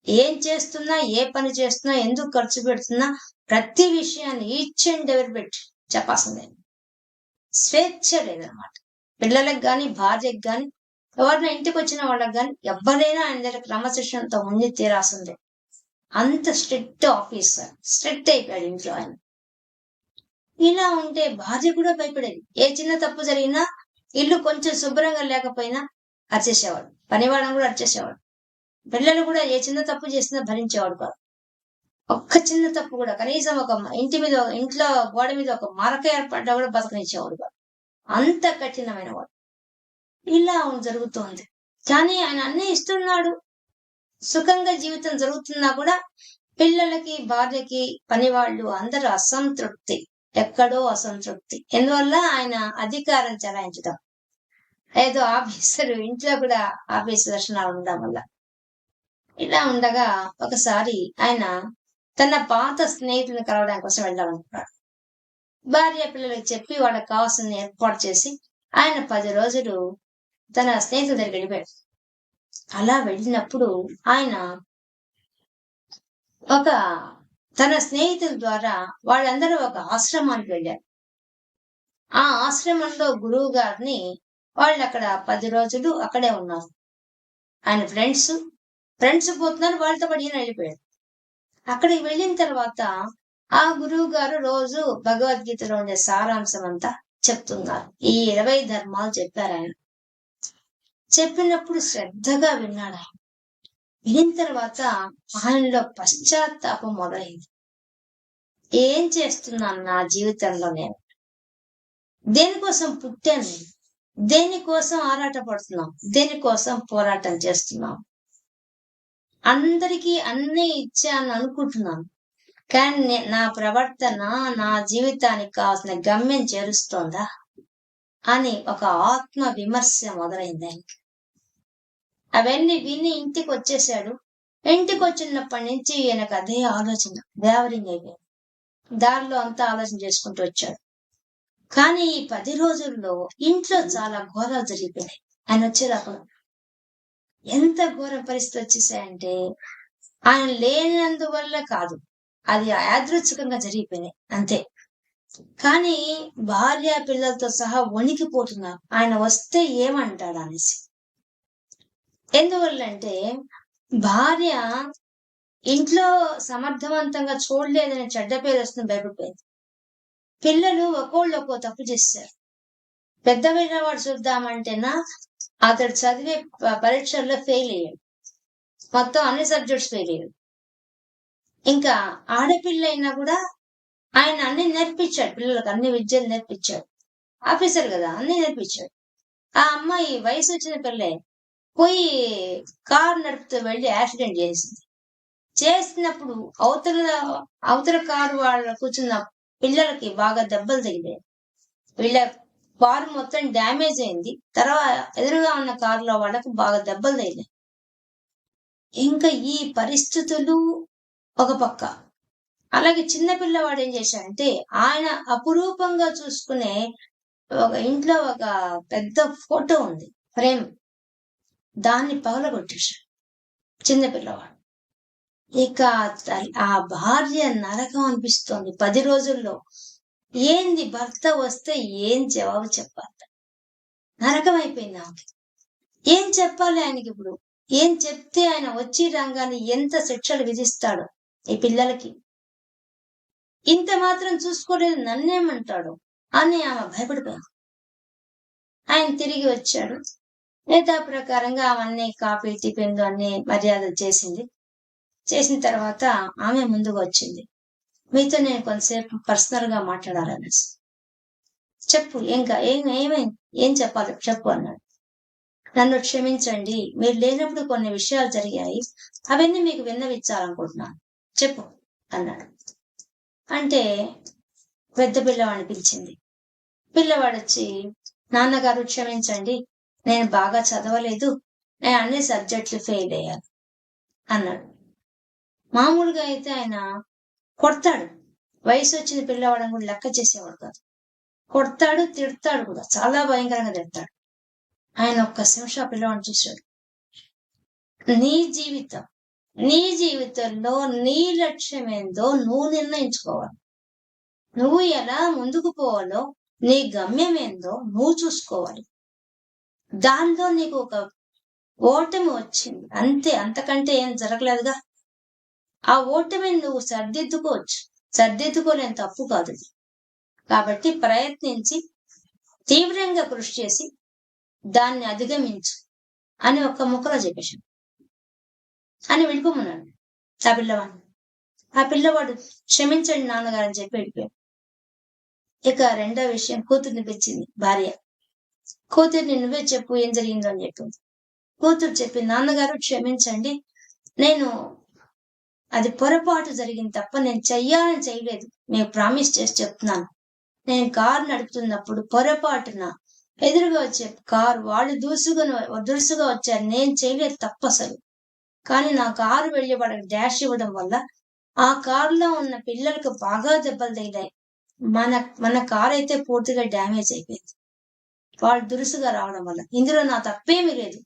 A: ఏం చేస్తున్నా, ఏ పని చేస్తున్నా, ఎందుకు ఖర్చు పెడుతున్నా ప్రతి విషయాన్ని ఈచ్ అండ్ ఎవరి పెట్టి చెప్పాల్సిందే. స్వేచ్ఛ లేదనమాట. పిల్లలకు గాని, భార్యకు గాని, ఎవరిన ఇంటికి వచ్చిన వాళ్ళకి గాని ఎవరైనా ఆయన దగ్గర క్రమశిక్షణతో ఉండి తీరాల్సిందే. అంత స్ట్రిక్ట్ ఆఫీసర్, స్ట్రిక్ట్ అయిపోయాడు ఇంట్లో ఆయన. ఇలా ఉంటే భార్య కూడా భయపడేది. ఏ చిన్న తప్పు జరిగినా, ఇల్లు కొంచెం శుభ్రంగా లేకపోయినా అరిచేసేవాడు. పనివాళ్ళని కూడా అరిచేసేవాడు. పిల్లలు కూడా ఏ చిన్న తప్పు చేసినా భరించేవాడు కాదు. ఒక్క చిన్న తప్పు కూడా కనీసం ఒక ఇంట్లో గోడ మీద ఒక మరక ఏర్పడ్డా కూడా బతకనిచ్చేవాడు కాదు. అంత కఠినమైన వాడు. ఇలా జరుగుతోంది. కానీ ఆయన అన్ని ఇస్తున్నాడు. సుఖంగా జీవితం జరుగుతున్నా కూడా పిల్లలకి, భార్యకి, పనివాళ్ళు అందరూ అసంతృప్తి, ఎక్కడో అసంతృప్తి. ఎందువల్ల ఆయన అధికారం చెలాయించడం. ఏదో ఆఫీసర్ ఇంట్లో కూడా ఆఫీసు లక్షణాలు ఉండడం వల్ల. ఇలా ఉండగా ఒకసారి ఆయన తన పాత స్నేహితులను కలవడానికి కోసం వెళ్ళాలనుకున్నాడు. భార్య పిల్లలకు చెప్పి వాళ్ళకి కావాల్సిన ఏర్పాటు చేసి ఆయన 10 రోజులు తన స్నేహితుల దగ్గర వెళ్ళిపోయాడు. అలా వెళ్ళినప్పుడు ఆయన తన స్నేహితుల ద్వారా వాళ్ళందరూ ఒక ఆశ్రమానికి వెళ్ళారు. ఆ ఆశ్రమంలో గురువు గారిని వాళ్ళు అక్కడ 10 రోజులు అక్కడే ఉన్నారు. ఆయన ఫ్రెండ్స్ పోతున్నారు, వాళ్ళతో పాటు ఈయన వెళ్ళిపోయాడు. అక్కడికి వెళ్ళిన తర్వాత ఆ గురువు గారు రోజు భగవద్గీతలో ఉండే సారాంశం అంతా చెప్తున్నారు. ఈ 20 ధర్మాలు చెప్పారు ఆయన. చెప్పినప్పుడు శ్రద్ధగా విన్నాడు ఆయన. వినిన తర్వాత ఆయనలో పశ్చాత్తాపం మొదలైంది. ఏం చేస్తున్నాను నా జీవితంలో నేను? దేనికోసం పుట్టాను? దేనికోసం ఆరాటపడుతున్నాం? దేనికోసం పోరాటం చేస్తున్నాం? అందరికీ అన్నీ ఇచ్చాను అనుకుంటున్నాను, కానీ నా ప్రవర్తన నా జీవితానికి కావాల్సిన గమ్యం చేరుస్తోందా అని ఒక ఆత్మ విమర్శ మొదలైంది ఆయనకి. అవన్నీ విని ఇంటికి వచ్చేసాడు. ఇంటికి వచ్చినప్పటి నుంచి ఈయనకు అదే ఆలోచన వేవరింగ్ అయిపోయింది. దారిలో అంతా ఆలోచన చేసుకుంటూ వచ్చాడు. కానీ ఈ 10 రోజుల్లో ఇంట్లో చాలా ఘోరాలు జరిగిపోయినాయి. ఆయన వచ్చేదాకా ఎంత ఘోర పరిస్థితి వచ్చేసాయంటే ఆయన లేనందువల్ల కాదు, అది యాదృచ్ఛికంగా జరిగిపోయినాయి అంతే. కానీ భార్య పిల్లలతో సహా వణికిపోతున్నారు ఆయన వస్తే ఏమంటాడు అనేసి. ఎందువల్లంటే భార్య ఇంట్లో సమర్థవంతంగా చూడలేదని చెడ్డ పేరు వస్తుంది భయపడిపోయింది. పిల్లలు ఒక్కో తప్పు చేశారు. పెద్ద పిల్లవాడు చూద్దామంటేనా అతడు చదివే పరీక్షల్లో ఫెయిల్ అయ్యాడు. మొత్తం అన్ని సబ్జెక్ట్స్ ఫెయిల్ అయ్యాడు. ఇంకా ఆడపిల్ల అయినా కూడా ఆయన అన్ని నేర్పించాడు. పిల్లలకు అన్ని విద్యలు నేర్పించాడు. ఆఫీసర్ కదా, అన్ని నేర్పించాడు. ఆ అమ్మాయి వయసు వచ్చిన పిల్లే పోయి కారు నడుపుతూ వెళ్ళి యాక్సిడెంట్ చేసింది. చేసినప్పుడు అవతల కారు వాళ్ళ కూర్చున్న పిల్లలకి బాగా దెబ్బలు తగిలాయి. వీళ్ళ కారు మొత్తం డ్యామేజ్ అయింది. తర్వాత ఎదురుగా ఉన్న కారులో వాళ్ళకి బాగా దెబ్బలు తగిలాయి. ఇంకా ఈ పరిస్థితులు ఒక పక్క. అలాగే చిన్నపిల్లవాడు ఏం చేశాడంటే ఆయన అపురూపంగా చూసుకునే ఇంట్లో ఒక పెద్ద ఫోటో ఉంది, ఫ్రేమ్, దాన్ని పగలగొట్టేశాడు చిన్నపిల్లవాడు. ఇక ఆ భార్య నరకం అనిపిస్తోంది 10 రోజుల్లో. ఏంది భర్త వస్తే ఏం జవాబు చెప్పాలి? నరకం అయిపోయింది ఆమెకి. ఏం చెప్పాలి ఆయనకి ఇప్పుడు? ఏం చెప్తే ఆయన వచ్చి రంగాన్ని ఎంత శిక్షలు విధిస్తాడు ఈ పిల్లలకి? ఇంత మాత్రం చూసుకోలేదు నన్నేమంటాడు అని ఆమె భయపడిపోయింది. ఆయన తిరిగి వచ్చాడు. యథా ప్రకారంగా అవన్నీ కాఫీ టిఫిన్లు అన్ని మర్యాదలు చేసింది. చేసిన తర్వాత ఆమె ముందుకు వచ్చింది. మీతో నేను కొంతసేపు పర్సనల్ గా మాట్లాడాలనేసి. చెప్పు ఏమైంది, ఏం చెప్పాలి చెప్పు అన్నాడు. నన్ను క్షమించండి, మీరు లేనప్పుడు కొన్ని విషయాలు జరిగాయి, అవన్నీ మీకు విన్నవించాలనుకుంటున్నాను, చెప్పు అన్నాడు. అంటే పెద్ద పిల్లవాడిని పిలిచింది. పిల్లవాడు వచ్చి, నాన్నగారు క్షమించండి, నేను బాగా చదవలేదు, నేను అన్ని సబ్జెక్టులు ఫెయిల్ అయ్యాను అన్నాడు. మామూలుగా అయితే ఆయన కొడతాడు, వయసు వచ్చిన పిల్లవాడని కూడా లెక్క చేసేవాడు కాదు. కొడతాడు, తిడతాడు కూడా, చాలా భయంకరంగా తిడతాడు. ఆయన ఒక్క నిమిషం ఆ పిల్లవాడిని చూశాడు. నీ జీవితంలో నీ లక్ష్యం ఏందో నువ్వు నిర్ణయించుకోవాలి. నువ్వు ఎలా ముందుకు పోవాలో, నీ గమ్యం ఏందో నువ్వు చూసుకోవాలి. దానిలో నీకు ఒక ఓటమి వచ్చింది అంతే, అంతకంటే ఏం జరగలేదుగా. ఆ ఓటమిని నువ్వు సర్దిద్దుకోలేని తప్పు కాదు. కాబట్టి ప్రయత్నించి తీవ్రంగా కృషి చేసి దాన్ని అధిగమించు అని ఒక్క ముక్కలో చెప్పేశాడు అని వెళ్ళిపోమన్నాడు ఆ పిల్లవాడిని. ఆ పిల్లవాడు క్షమించండి నాన్నగారు అని చెప్పి వెళ్ళిపోయాడు. ఇక రెండో విషయం, కూతుర్ని పిలిచింది భార్య. కూతుర్ని నువ్వే చెప్పు ఏం జరిగిందో అని చెప్పింది. కూతురు చెప్పి, నాన్నగారు క్షమించండి, నేను అది పొరపాటు జరిగింది తప్ప నేను చెయ్యాలని చేయలేదు, నేను ప్రామిస్ చేసి చెప్తున్నాను. నేను కారు నడుపుతున్నప్పుడు పొరపాటున ఎదురుగా వచ్చే కారు వాళ్ళు దురుసుగా వచ్చారు, నేను చేయలేదు తప్పు అసలు. కానీ నా కారు వెళ్ళి వాళ్ళకి డాష్ ఇవ్వడం వల్ల ఆ కారులో ఉన్న పిల్లలకు బాగా దెబ్బలు తగిలాయి. మన కారు అయితే పూర్తిగా డ్యామేజ్ అయిపోయింది వాళ్ళు దురుసుగా రావడం వల్ల. ఇందులో నా తప్పేమీ లేదు,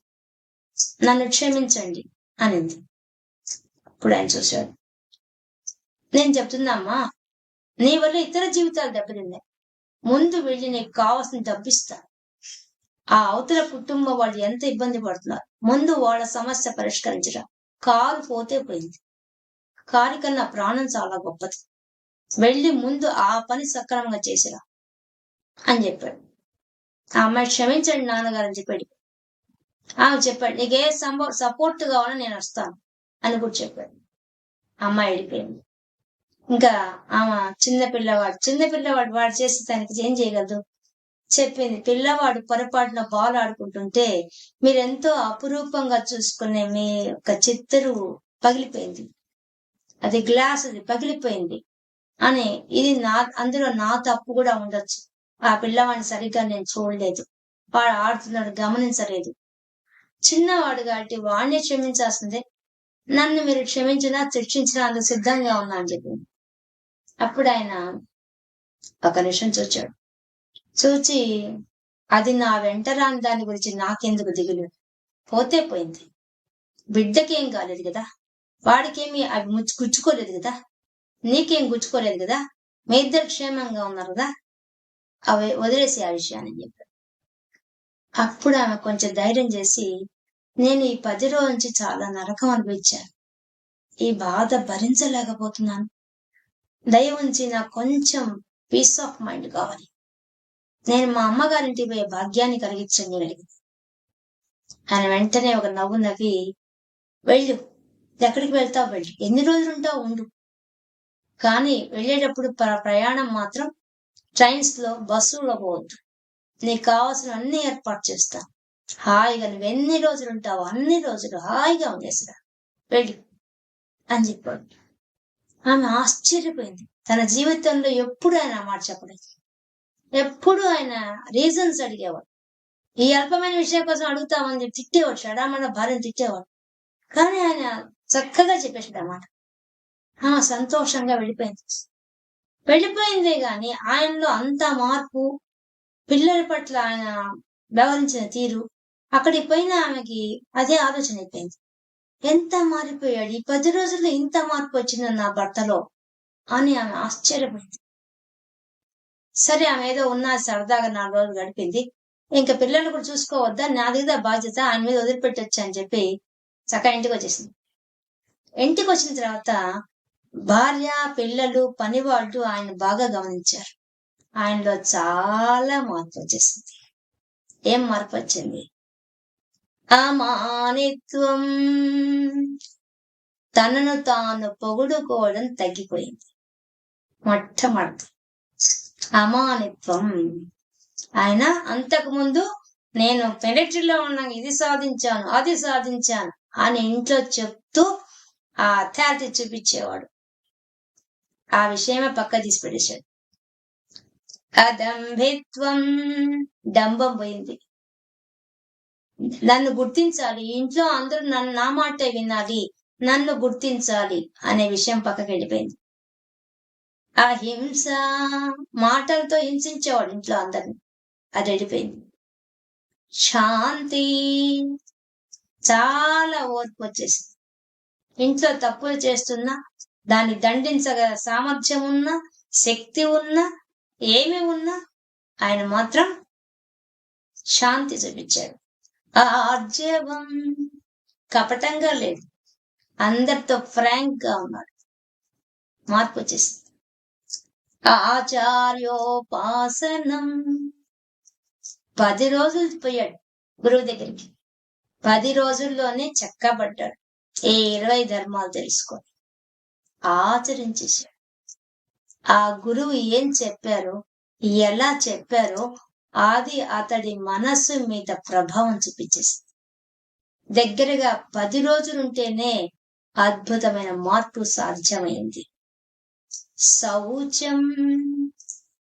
A: నన్ను క్షమించండి అనింది. ఇప్పుడు ఆయన చూశాడు. నేను చెప్తున్నామ్మా, నీ వల్ల ఇతర జీవితాలు దెబ్బతిన్నాయి, ముందు వెళ్ళి నీకు కావాల్సిన డబ్బిస్తా. ఆ అవతల కుటుంబం వాళ్ళు ఎంత ఇబ్బంది పడుతున్నారు, ముందు వాళ్ళ సమస్య పరిష్కరించరా. కారు పోతే పోయింది, కారు కన్నా ప్రాణం చాలా గొప్పది, వెళ్ళి ముందు ఆ పని సక్రమంగా చేసిరా అని చెప్పాడు. ఆ అమ్మాయి క్షమించండి నాన్నగారు అని చెప్పాడు. ఆమె చెప్పాడు, నీకే సపోర్ట్ కావాలని నేను వస్తాను అని కూడా చెప్పాడు. అమ్మాయి వెళ్ళిపోయింది. ఇంకా ఆమె చిన్నపిల్లవాడు వాడు చేసి తనకి ఏం చేయగలదు చెప్పింది. పిల్లవాడు పొరపాటున బాల్ ఆడుకుంటుంటే మీరెంతో అపురూపంగా చూసుకునే మీ యొక్క చిత్తరు పగిలిపోయింది, అది గ్లాస్ అది పగిలిపోయింది అని. ఇది అందులో నా తప్పు కూడా ఉండొచ్చు, ఆ పిల్లవాడిని సరిగ్గా నేను చూడలేదు, వాడు ఆడుతున్నాడు గమనించలేదు, చిన్నవాడు కాబట్టి వాడిని క్షమించాల్సిందే, నన్ను మీరు క్షమించినా శిక్షించినా అందుకు సిద్ధంగా ఉన్నా అని చెప్పింది. అప్పుడు ఆయన ఒక నిమిషం చూచాడు. చూచి, అది నా వెంట రాని దాని గురించి నాకెందుకు దిగులు, పోతే పోయింది, బిడ్డకేం కాలేదు కదా, వాడికేమి అవి గుచ్చుకోలేదు కదా, నీకేం గుచ్చుకోలేదు కదా, మీ ఇద్దరు క్షేమంగా ఉన్నారు కదా, అవి వదిలేసి ఆ విషయాన్ని చెప్పాడు. అప్పుడు ఆమె కొంచెం ధైర్యం చేసి, నేను ఈ 10 రోజుల నుంచి చాలా నరకం అనిపించాను, ఈ బాధ భరించలేకపోతున్నాను, దయ ఉంచి నాకు కొంచెం పీస్ ఆఫ్ మైండ్ కావాలి, నేను మా అమ్మగారింటికి పోయే భాగ్యాన్ని కలిగించండి అడిగింది. ఆయన వెంటనే ఒక నవ్వు నవ్వి, వెళ్ళు, ఎక్కడికి వెళ్తావు వెళ్ళు, ఎన్ని రోజులు ఉంటావు ఉండు, కానీ వెళ్ళేటప్పుడు ప్రయాణం మాత్రం ట్రైన్స్ లో బస్సులో పోవద్దు, నీకు కావాల్సిన అన్ని ఏర్పాటు చేస్తా, హాయిగా నువ్వు ఎన్ని రోజులు ఉంటావు అన్ని రోజులు హాయిగా ఉండేసిరా వెళ్ళి అని చెప్పాడు. ఆమె ఆశ్చర్యపోయింది. తన జీవితంలో ఎప్పుడు ఆయన ఆ మాట చెప్పలేదు, ఎప్పుడు ఆయన రీజన్స్ అడిగేవాడు. ఈ అల్పమైన విషయం కోసం అడుగుతామని చెప్పి తిట్టేవాడు, షడామణ భార్యను తిట్టేవాడు. కానీ ఆయన చక్కగా చెప్పేసాడు అన్నమాట. సంతోషంగా వెళ్ళిపోయిందే గాని ఆయనలో అంత మార్పు, పిల్లల పట్ల ఆయన వ్యవహరించిన తీరు, అక్కడికి పోయిన ఆమెకి అదే ఆలోచన అయిపోయింది. ఎంత మారిపోయాడు, ఈ 10 రోజుల్లో ఇంత మార్పు వచ్చింది నా భర్తలో అని ఆమె ఆశ్చర్యపోయింది. సరే, ఆమె ఏదో సరదాగా 4 రోజులు గడిపింది. ఇంకా పిల్లలు కూడా చూసుకోవద్దా, నాదిగా బాధ్యత, ఆయన మీద వదిలిపెట్టొచ్చు అని చెప్పి చక్కగా ఇంటికి వచ్చేసింది. ఇంటికి వచ్చిన తర్వాత భార్య, పిల్లలు, పనివాళ్ళు ఆయన బాగా గమనించారు. ఆయనలో చాలా మార్పు వచ్చేసింది. ఏం మార్పు వచ్చింది? అమానిత్వం, తనను తాను పొగుడుకోవడం తగ్గిపోయింది. మొట్టమొదటి అమానిత్వం, ఆయన అంతకు ముందు నేను మిలిటరీలో ఉన్నా ఇది సాధించాను అది సాధించాను అని ఇంట్లో చెప్తూ ఆ అథారిటీ చూపించేవాడు. ఆ విషయమే పక్క తీసి పెట్టేశాడు. అదంభిత్వం, డంబం పోయింది. నన్ను గుర్తించాలి, ఇంట్లో అందరూ నా మాటే వినాలి, నన్ను గుర్తించాలి అనే విషయం పక్కకి వెళ్ళిపోయింది. అహింస, మాటలతో హింసించేవాడు ఇంట్లో అందరిని, అది వెళ్ళిపోయింది. శాంతి, చాలా ఓర్పు వచ్చేసింది. ఇంట్లో తప్పులు చేస్తున్నా, దాన్ని దండించగల సామర్థ్యం ఉన్నా, శక్తి ఉన్నా, ఏమి ఉన్నా ఆయన మాత్రం శాంతి చూపించాడు. ఆర్జవం, కపటంగా లేదు, అందరితో ఫ్రాంక్ గా ఉన్నాడు. మార్పు వచ్చేసింది. ఆచార్యోపాసనం, 10 రోజులు పోయాడు గురువు దగ్గరికి. 10 రోజుల్లోనే చెక్కబడ్డాడు. 20 ధర్మాలు తెలుసుకొని ఆచరించేశాడు. ఆ గురువు ఏం చెప్పారో, ఎలా చెప్పారో అది అతడి మనస్సు మీద ప్రభావం చూపించేసింది. దగ్గరగా 10 రోజులుంటేనే అద్భుతమైన మార్పు సాధ్యమైంది. శౌచం,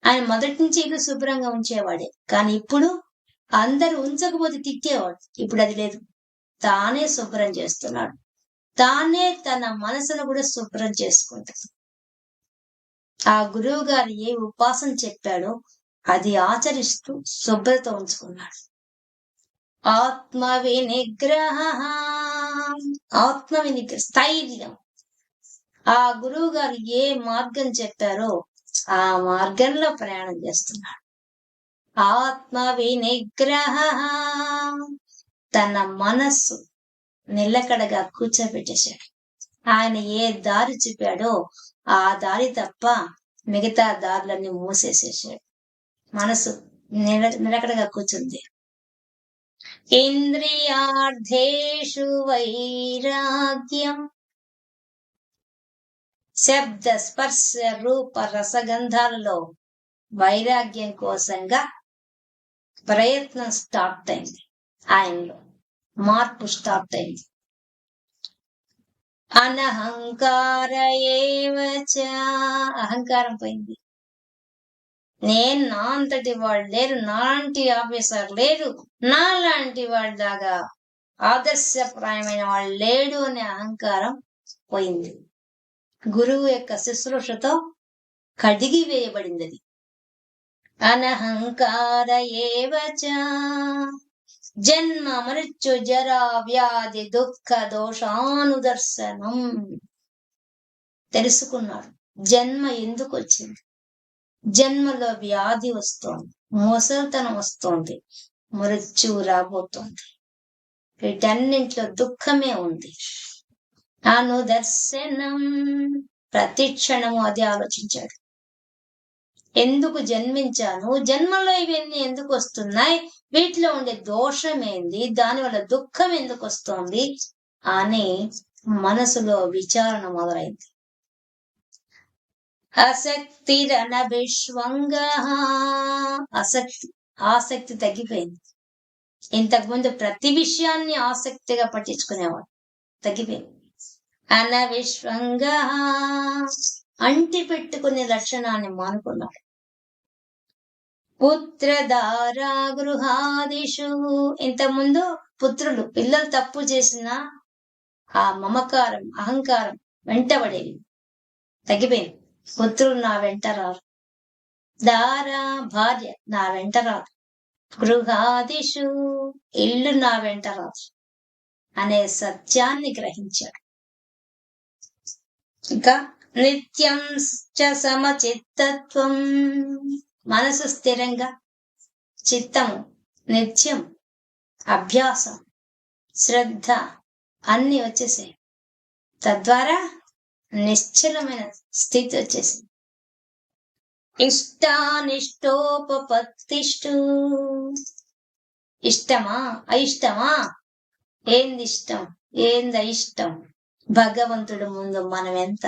A: ఆయన మొదటి నుంచి ఇల్లు శుభ్రంగా ఉంచేవాడే, కానీ ఇప్పుడు అందరూ ఉంచకపోతే తిట్టేవాడు. ఇప్పుడు అది లేదు, తానే శుభ్రం చేస్తున్నాడు. తానే తన మనసును కూడా శుభ్రం చేసుకుంటాడు. ఆ గురువు గారు ఏ ఉపాసన చెప్పాడో అది ఆచరిస్తూ శుభ్రత ఉంచుకున్నాడు. ఆత్మ వినిగ్రహ, ఆత్మ వినిగ్రహ, స్థైర్యం. ఆ గురువు గారు ఏ మార్గం చెప్పారో ఆ మార్గంలో ప్రయాణం చేస్తున్నాడు. ఆత్మ వినిగ్రహ, తన మనస్సు నిలకడగా కూర్చోబెట్టేశాడు. ఆయన ఏ దారి చూపాడో ఆ దారి తప్ప మిగతా దారులన్నీ మూసేసేసాడు. మనసు నిలకడగా కూర్చుంది. ఇంద్రియార్థేషు వైరాగ్యం, శబ్ద స్పర్శ రూప రసగంధాలలో వైరాగ్యం కోసంగా ప్రయత్నం స్టార్ట్ అయింది. ఆయనలో మార్పు స్టార్ట్ అయింది. అనహంకార ఏవచ, అహంకారం పోయింది. నేను నా అంతటి వాళ్ళు లేరు, నాలాంటి ఆఫీసర్ లేరు, నాలాంటి వాళ్ళ దాకా ఆదర్శప్రాయమైన వాళ్ళు లేడు అనే అహంకారం పోయింది. గురువు యొక్క శుశ్రూషతో కడిగి వేయబడింది అది. అనహంకార ఏవచ జన్మ మృత్యు జరా వ్యాధి దుఃఖ దోషానుదర్శనం, తెలుసుకున్నాడు జన్మ ఎందుకు వచ్చింది. జన్మలో వ్యాధి వస్తోంది, ముసలితనం వస్తోంది, మృత్యువు రాబోతోంది, వీటన్నింటిలో దుఃఖమే ఉంది. అనుదర్శనం, ప్రతి క్షణము అది ఆలోచించాడు. ఎందుకు జన్మించాను, జన్మలో ఇవన్నీ ఎందుకు వస్తున్నాయి, వీటిలో ఉండే దోషం ఏంది, దానివల్ల దుఃఖం ఎందుకు వస్తోంది అని మనసులో విచారణ మొదలైంది. ఆసక్తిరనభిష్వంగ, ఆసక్తి తగ్గిపోయింది. ఇంతకుముందు ప్రతి విషయాన్ని ఆసక్తిగా పట్టించుకునేవాడు, తగ్గిపోయింది. అనవిష్వంగ, అంటి పెట్టుకునే లక్షణాన్ని మానుకున్నాడు. పుత్రధారా గృహాదిషు, ఇంతకుముందు పుత్రులు పిల్లలు తప్పు చేసిన ఆ మమకారం అహంకారం వెంటబడేవి, తగ్గిపోయింది. పుత్రులు నా వెంట రారు, దారా భార్య నా వెంట రాదు, గృహాదిషు ఇల్లు నా వెంట రాదు అనే సత్యాన్ని గ్రహించాడు. ఇంకా నిత్యం చ సమచిత్తత్వం, మనసు స్థిరంగా, చిత్తము నిత్యం, అభ్యాసం శ్రద్ధ అన్ని వచ్చేసాయి. తద్వారా నిశ్చలమైన స్థితి వచ్చేసింది. ఇష్టానిష్టోపపత్తిష్టు, ఇష్టమా అయిష్టమా, ఏంది ఇష్టం ఏంది అయిష్టం, భగవంతుడు ముందు మనం ఎంత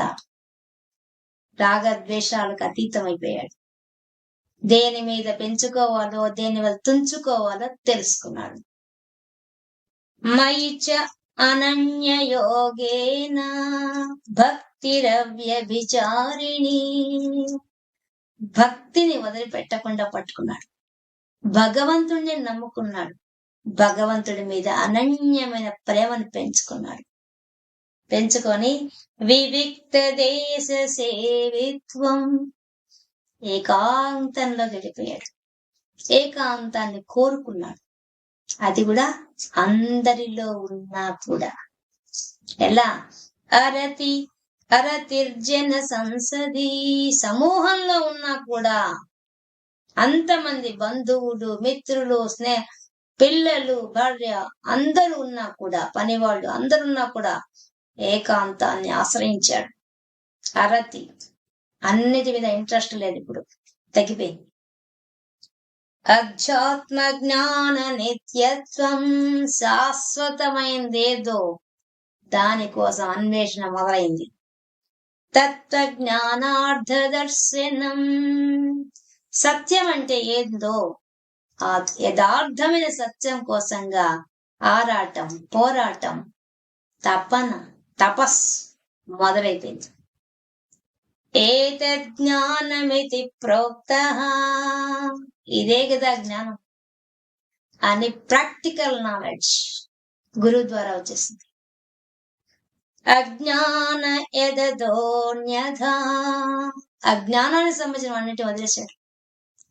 A: రాగద్వేషాలకు అతీతం అయిపోయాడు. దేని మీద పెంచుకోవాలో దేని వల్ల తుంచుకోవాలో తెలుసుకున్నాడు. మయిచ అనన్య యోగేన భక్తిరవ్యభిచారిణి, భక్తిని వదిలిపెట్టకుండా పట్టుకున్నాడు. భగవంతుడిని నమ్ముకున్నాడు. భగవంతుడి మీద అనన్యమైన ప్రేమను పెంచుకొని వివిక్త దేశ సేవిత్వం, ఏకాంతంలో గడిపోయాడు. ఏకాంతాన్ని కోరుకున్నాడు. అది కూడా అందరిలో ఉన్నా కూడా. ఎలా? అరతిర్జన సంసది, సమూహంలో ఉన్నా కూడా, అంతమంది బంధువులు, మిత్రులు, పిల్లలు, భార్య అందరూ ఉన్నా కూడా, పనివాళ్ళు అందరున్నా కూడా ఏకాంతాన్ని ఆశ్రయించాడు. అరతి, అన్నిటి మీద ఇంట్రెస్ట్ లేదు, ఇప్పుడు తగ్గిపోయింది. అధ్యాత్మ జ్ఞాన నిత్యత్వం, శాశ్వతమైందేదో దానికోసం అన్వేషణ మొదలైంది. తత్వజ్ఞానార్థ దర్శనం, సత్యం అంటే ఏందో ఆ యథార్థమైన సత్యం కోసంగా ఆరాటం, పోరాటం, తపన, తపస్ మొదలైపోయింది. ఏతజ్ఞానమితి ప్రోక్తః, ఇదే కదా జ్ఞానం అని ప్రాక్టికల్ నాలెడ్జ్ గురువు ద్వారా వచ్చేసింది. అజ్ఞాన యదదోన్యథా, అజ్ఞానానికి సంబంధించిన అన్నిటి వదిలేశాడు.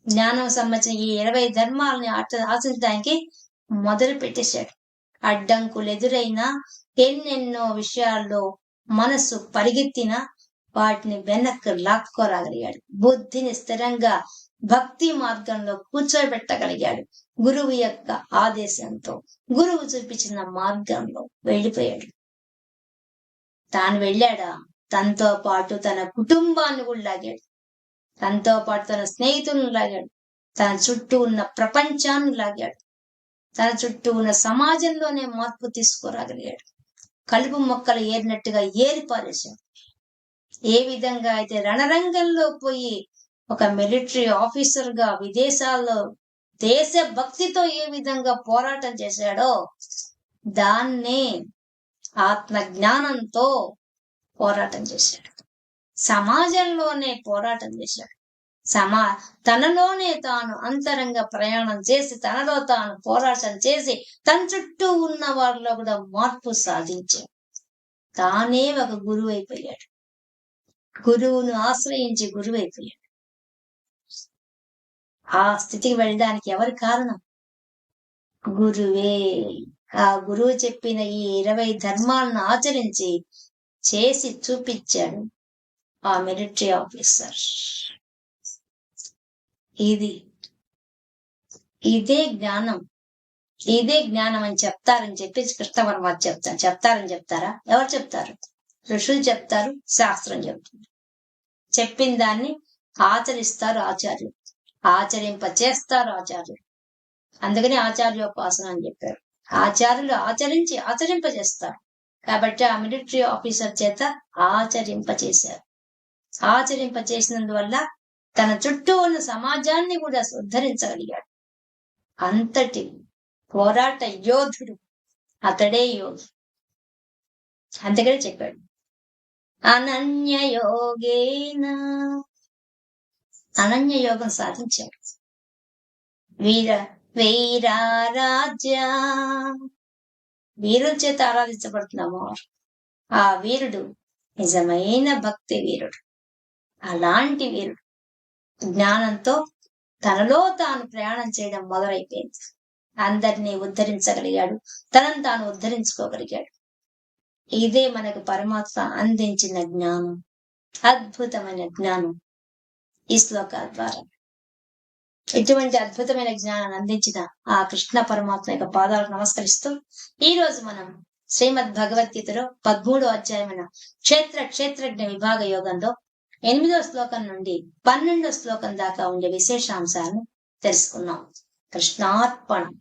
A: జ్ఞానం సంబంధించిన ఈ 20 ధర్మాలని ఆచరించడానికి మొదలు పెట్టేశాడు. అడ్డంకులు ఎదురైనా, ఎన్నెన్నో విషయాల్లో మనసు పరిగెత్తినా వాటిని వెనక్కి లాక్కోరాగలిగాడు. బుద్ధిని స్థిరంగా భక్తి మార్గంలో కూర్చోబెట్టగలిగాడు. గురువు యొక్క ఆదేశంతో, గురువు చూపించిన మార్గంలో వెళ్ళిపోయాడు. తాను వెళ్ళాడా, తనతో పాటు తన కుటుంబాన్ని కూడా లాగాడు. తనతో పాటు తన స్నేహితులను లాగాడు. తన చుట్టూ ఉన్న ప్రపంచాన్ని లాగాడు. తన చుట్టూ ఉన్న సమాజంలోనే మార్పు తీసుకురాగలిగాడు. కలుపు మొక్కలు ఏరినట్టుగా ఏరి పారేశాడు. ఏ విధంగా అయితే రణరంగంలో పోయి ఒక మిలిటరీ ఆఫీసర్ గా విదేశాల్లో దేశ భక్తితో ఏ విధంగా పోరాటం చేశాడో, దాన్నే ఆత్మ జ్ఞానంతో పోరాటం చేశాడు. సమాజంలోనే పోరాటం చేశాడు. తనలోనే తాను అంతరంగ ప్రయాణం చేసి, తనలో తాను పోరాటం చేసి, తన చుట్టూ ఉన్న వారిలో కూడా మార్పు సాధించాడు. తానే ఒక గురువు అయిపోయాడు. గురువును ఆశ్రయించి గురువు అయిపోయాడు. ఆ స్థితికి వెళ్ళడానికి ఎవరి కారణం? గురువే. ఆ గురువు చెప్పిన ఈ 20 ధర్మాలను ఆచరించి చేసి చూపించాడు ఆ మిలిటరీ ఆఫీసర్. ఇదే జ్ఞానం, ఇదే జ్ఞానం అని చెప్తారని చెప్పేసి కృష్ణ పరమాత్మ చెప్తారని చెప్తారా? ఎవరు చెప్తారు? ఋషులు చెప్తారు, శాస్త్రం చెప్తుంది. చెప్పిన దాన్ని ఆచరిస్తారు ఆచార్యులు, ఆచరింప చేస్తారు ఆచార్యులు. అందుకని ఆచార్యోపాసన అని చెప్పారు. ఆచార్యులు ఆచరించి ఆచరింపజేస్తారు. కాబట్టి ఆ మిలిటరీ ఆఫీసర్ చేత ఆచరింపచేశారు. ఆచరింపచేసినందువల్ల తన చుట్టూ ఉన్న సమాజాన్ని కూడా ఉద్ధరించగలిగాడు. అంతటి పోరాట యోధుడు అతడే యోగి. అందుకని చెప్పాడు అనన్య యోగేన, అనన్య యోగం సాధించాడు. వీరారాధ్య, వీరుల చేత ఆరాధించబడుతున్నాము. ఆ వీరుడు నిజమైన భక్తి వీరుడు. అలాంటి వీరుడు జ్ఞానంతో తనలో తాను ప్రయాణం చేయడం మొదలైపోయింది. అందరినీ ఉద్ధరించగలిగాడు, తనను తాను ఉద్ధరించుకోగలిగాడు. ఇదే మనకు పరమాత్మ అందించిన జ్ఞానం, అద్భుతమైన జ్ఞానం ఈ శ్లోకాల ద్వారా. ఇటువంటి అద్భుతమైన జ్ఞానాన్ని అందించిన ఆ కృష్ణ పరమాత్మ యొక్క పాదాలకు నమస్కరిస్తూ ఈ రోజు మనం శ్రీమద్ భగవద్గీతలో 13వ అధ్యాయమైన క్షేత్రజ్ఞ విభాగ యోగంలో 8వ శ్లోకం నుండి 12వ శ్లోకం దాకా ఉండే విశేషాంశాలను తెలుసుకున్నాం. కృష్ణార్పణం.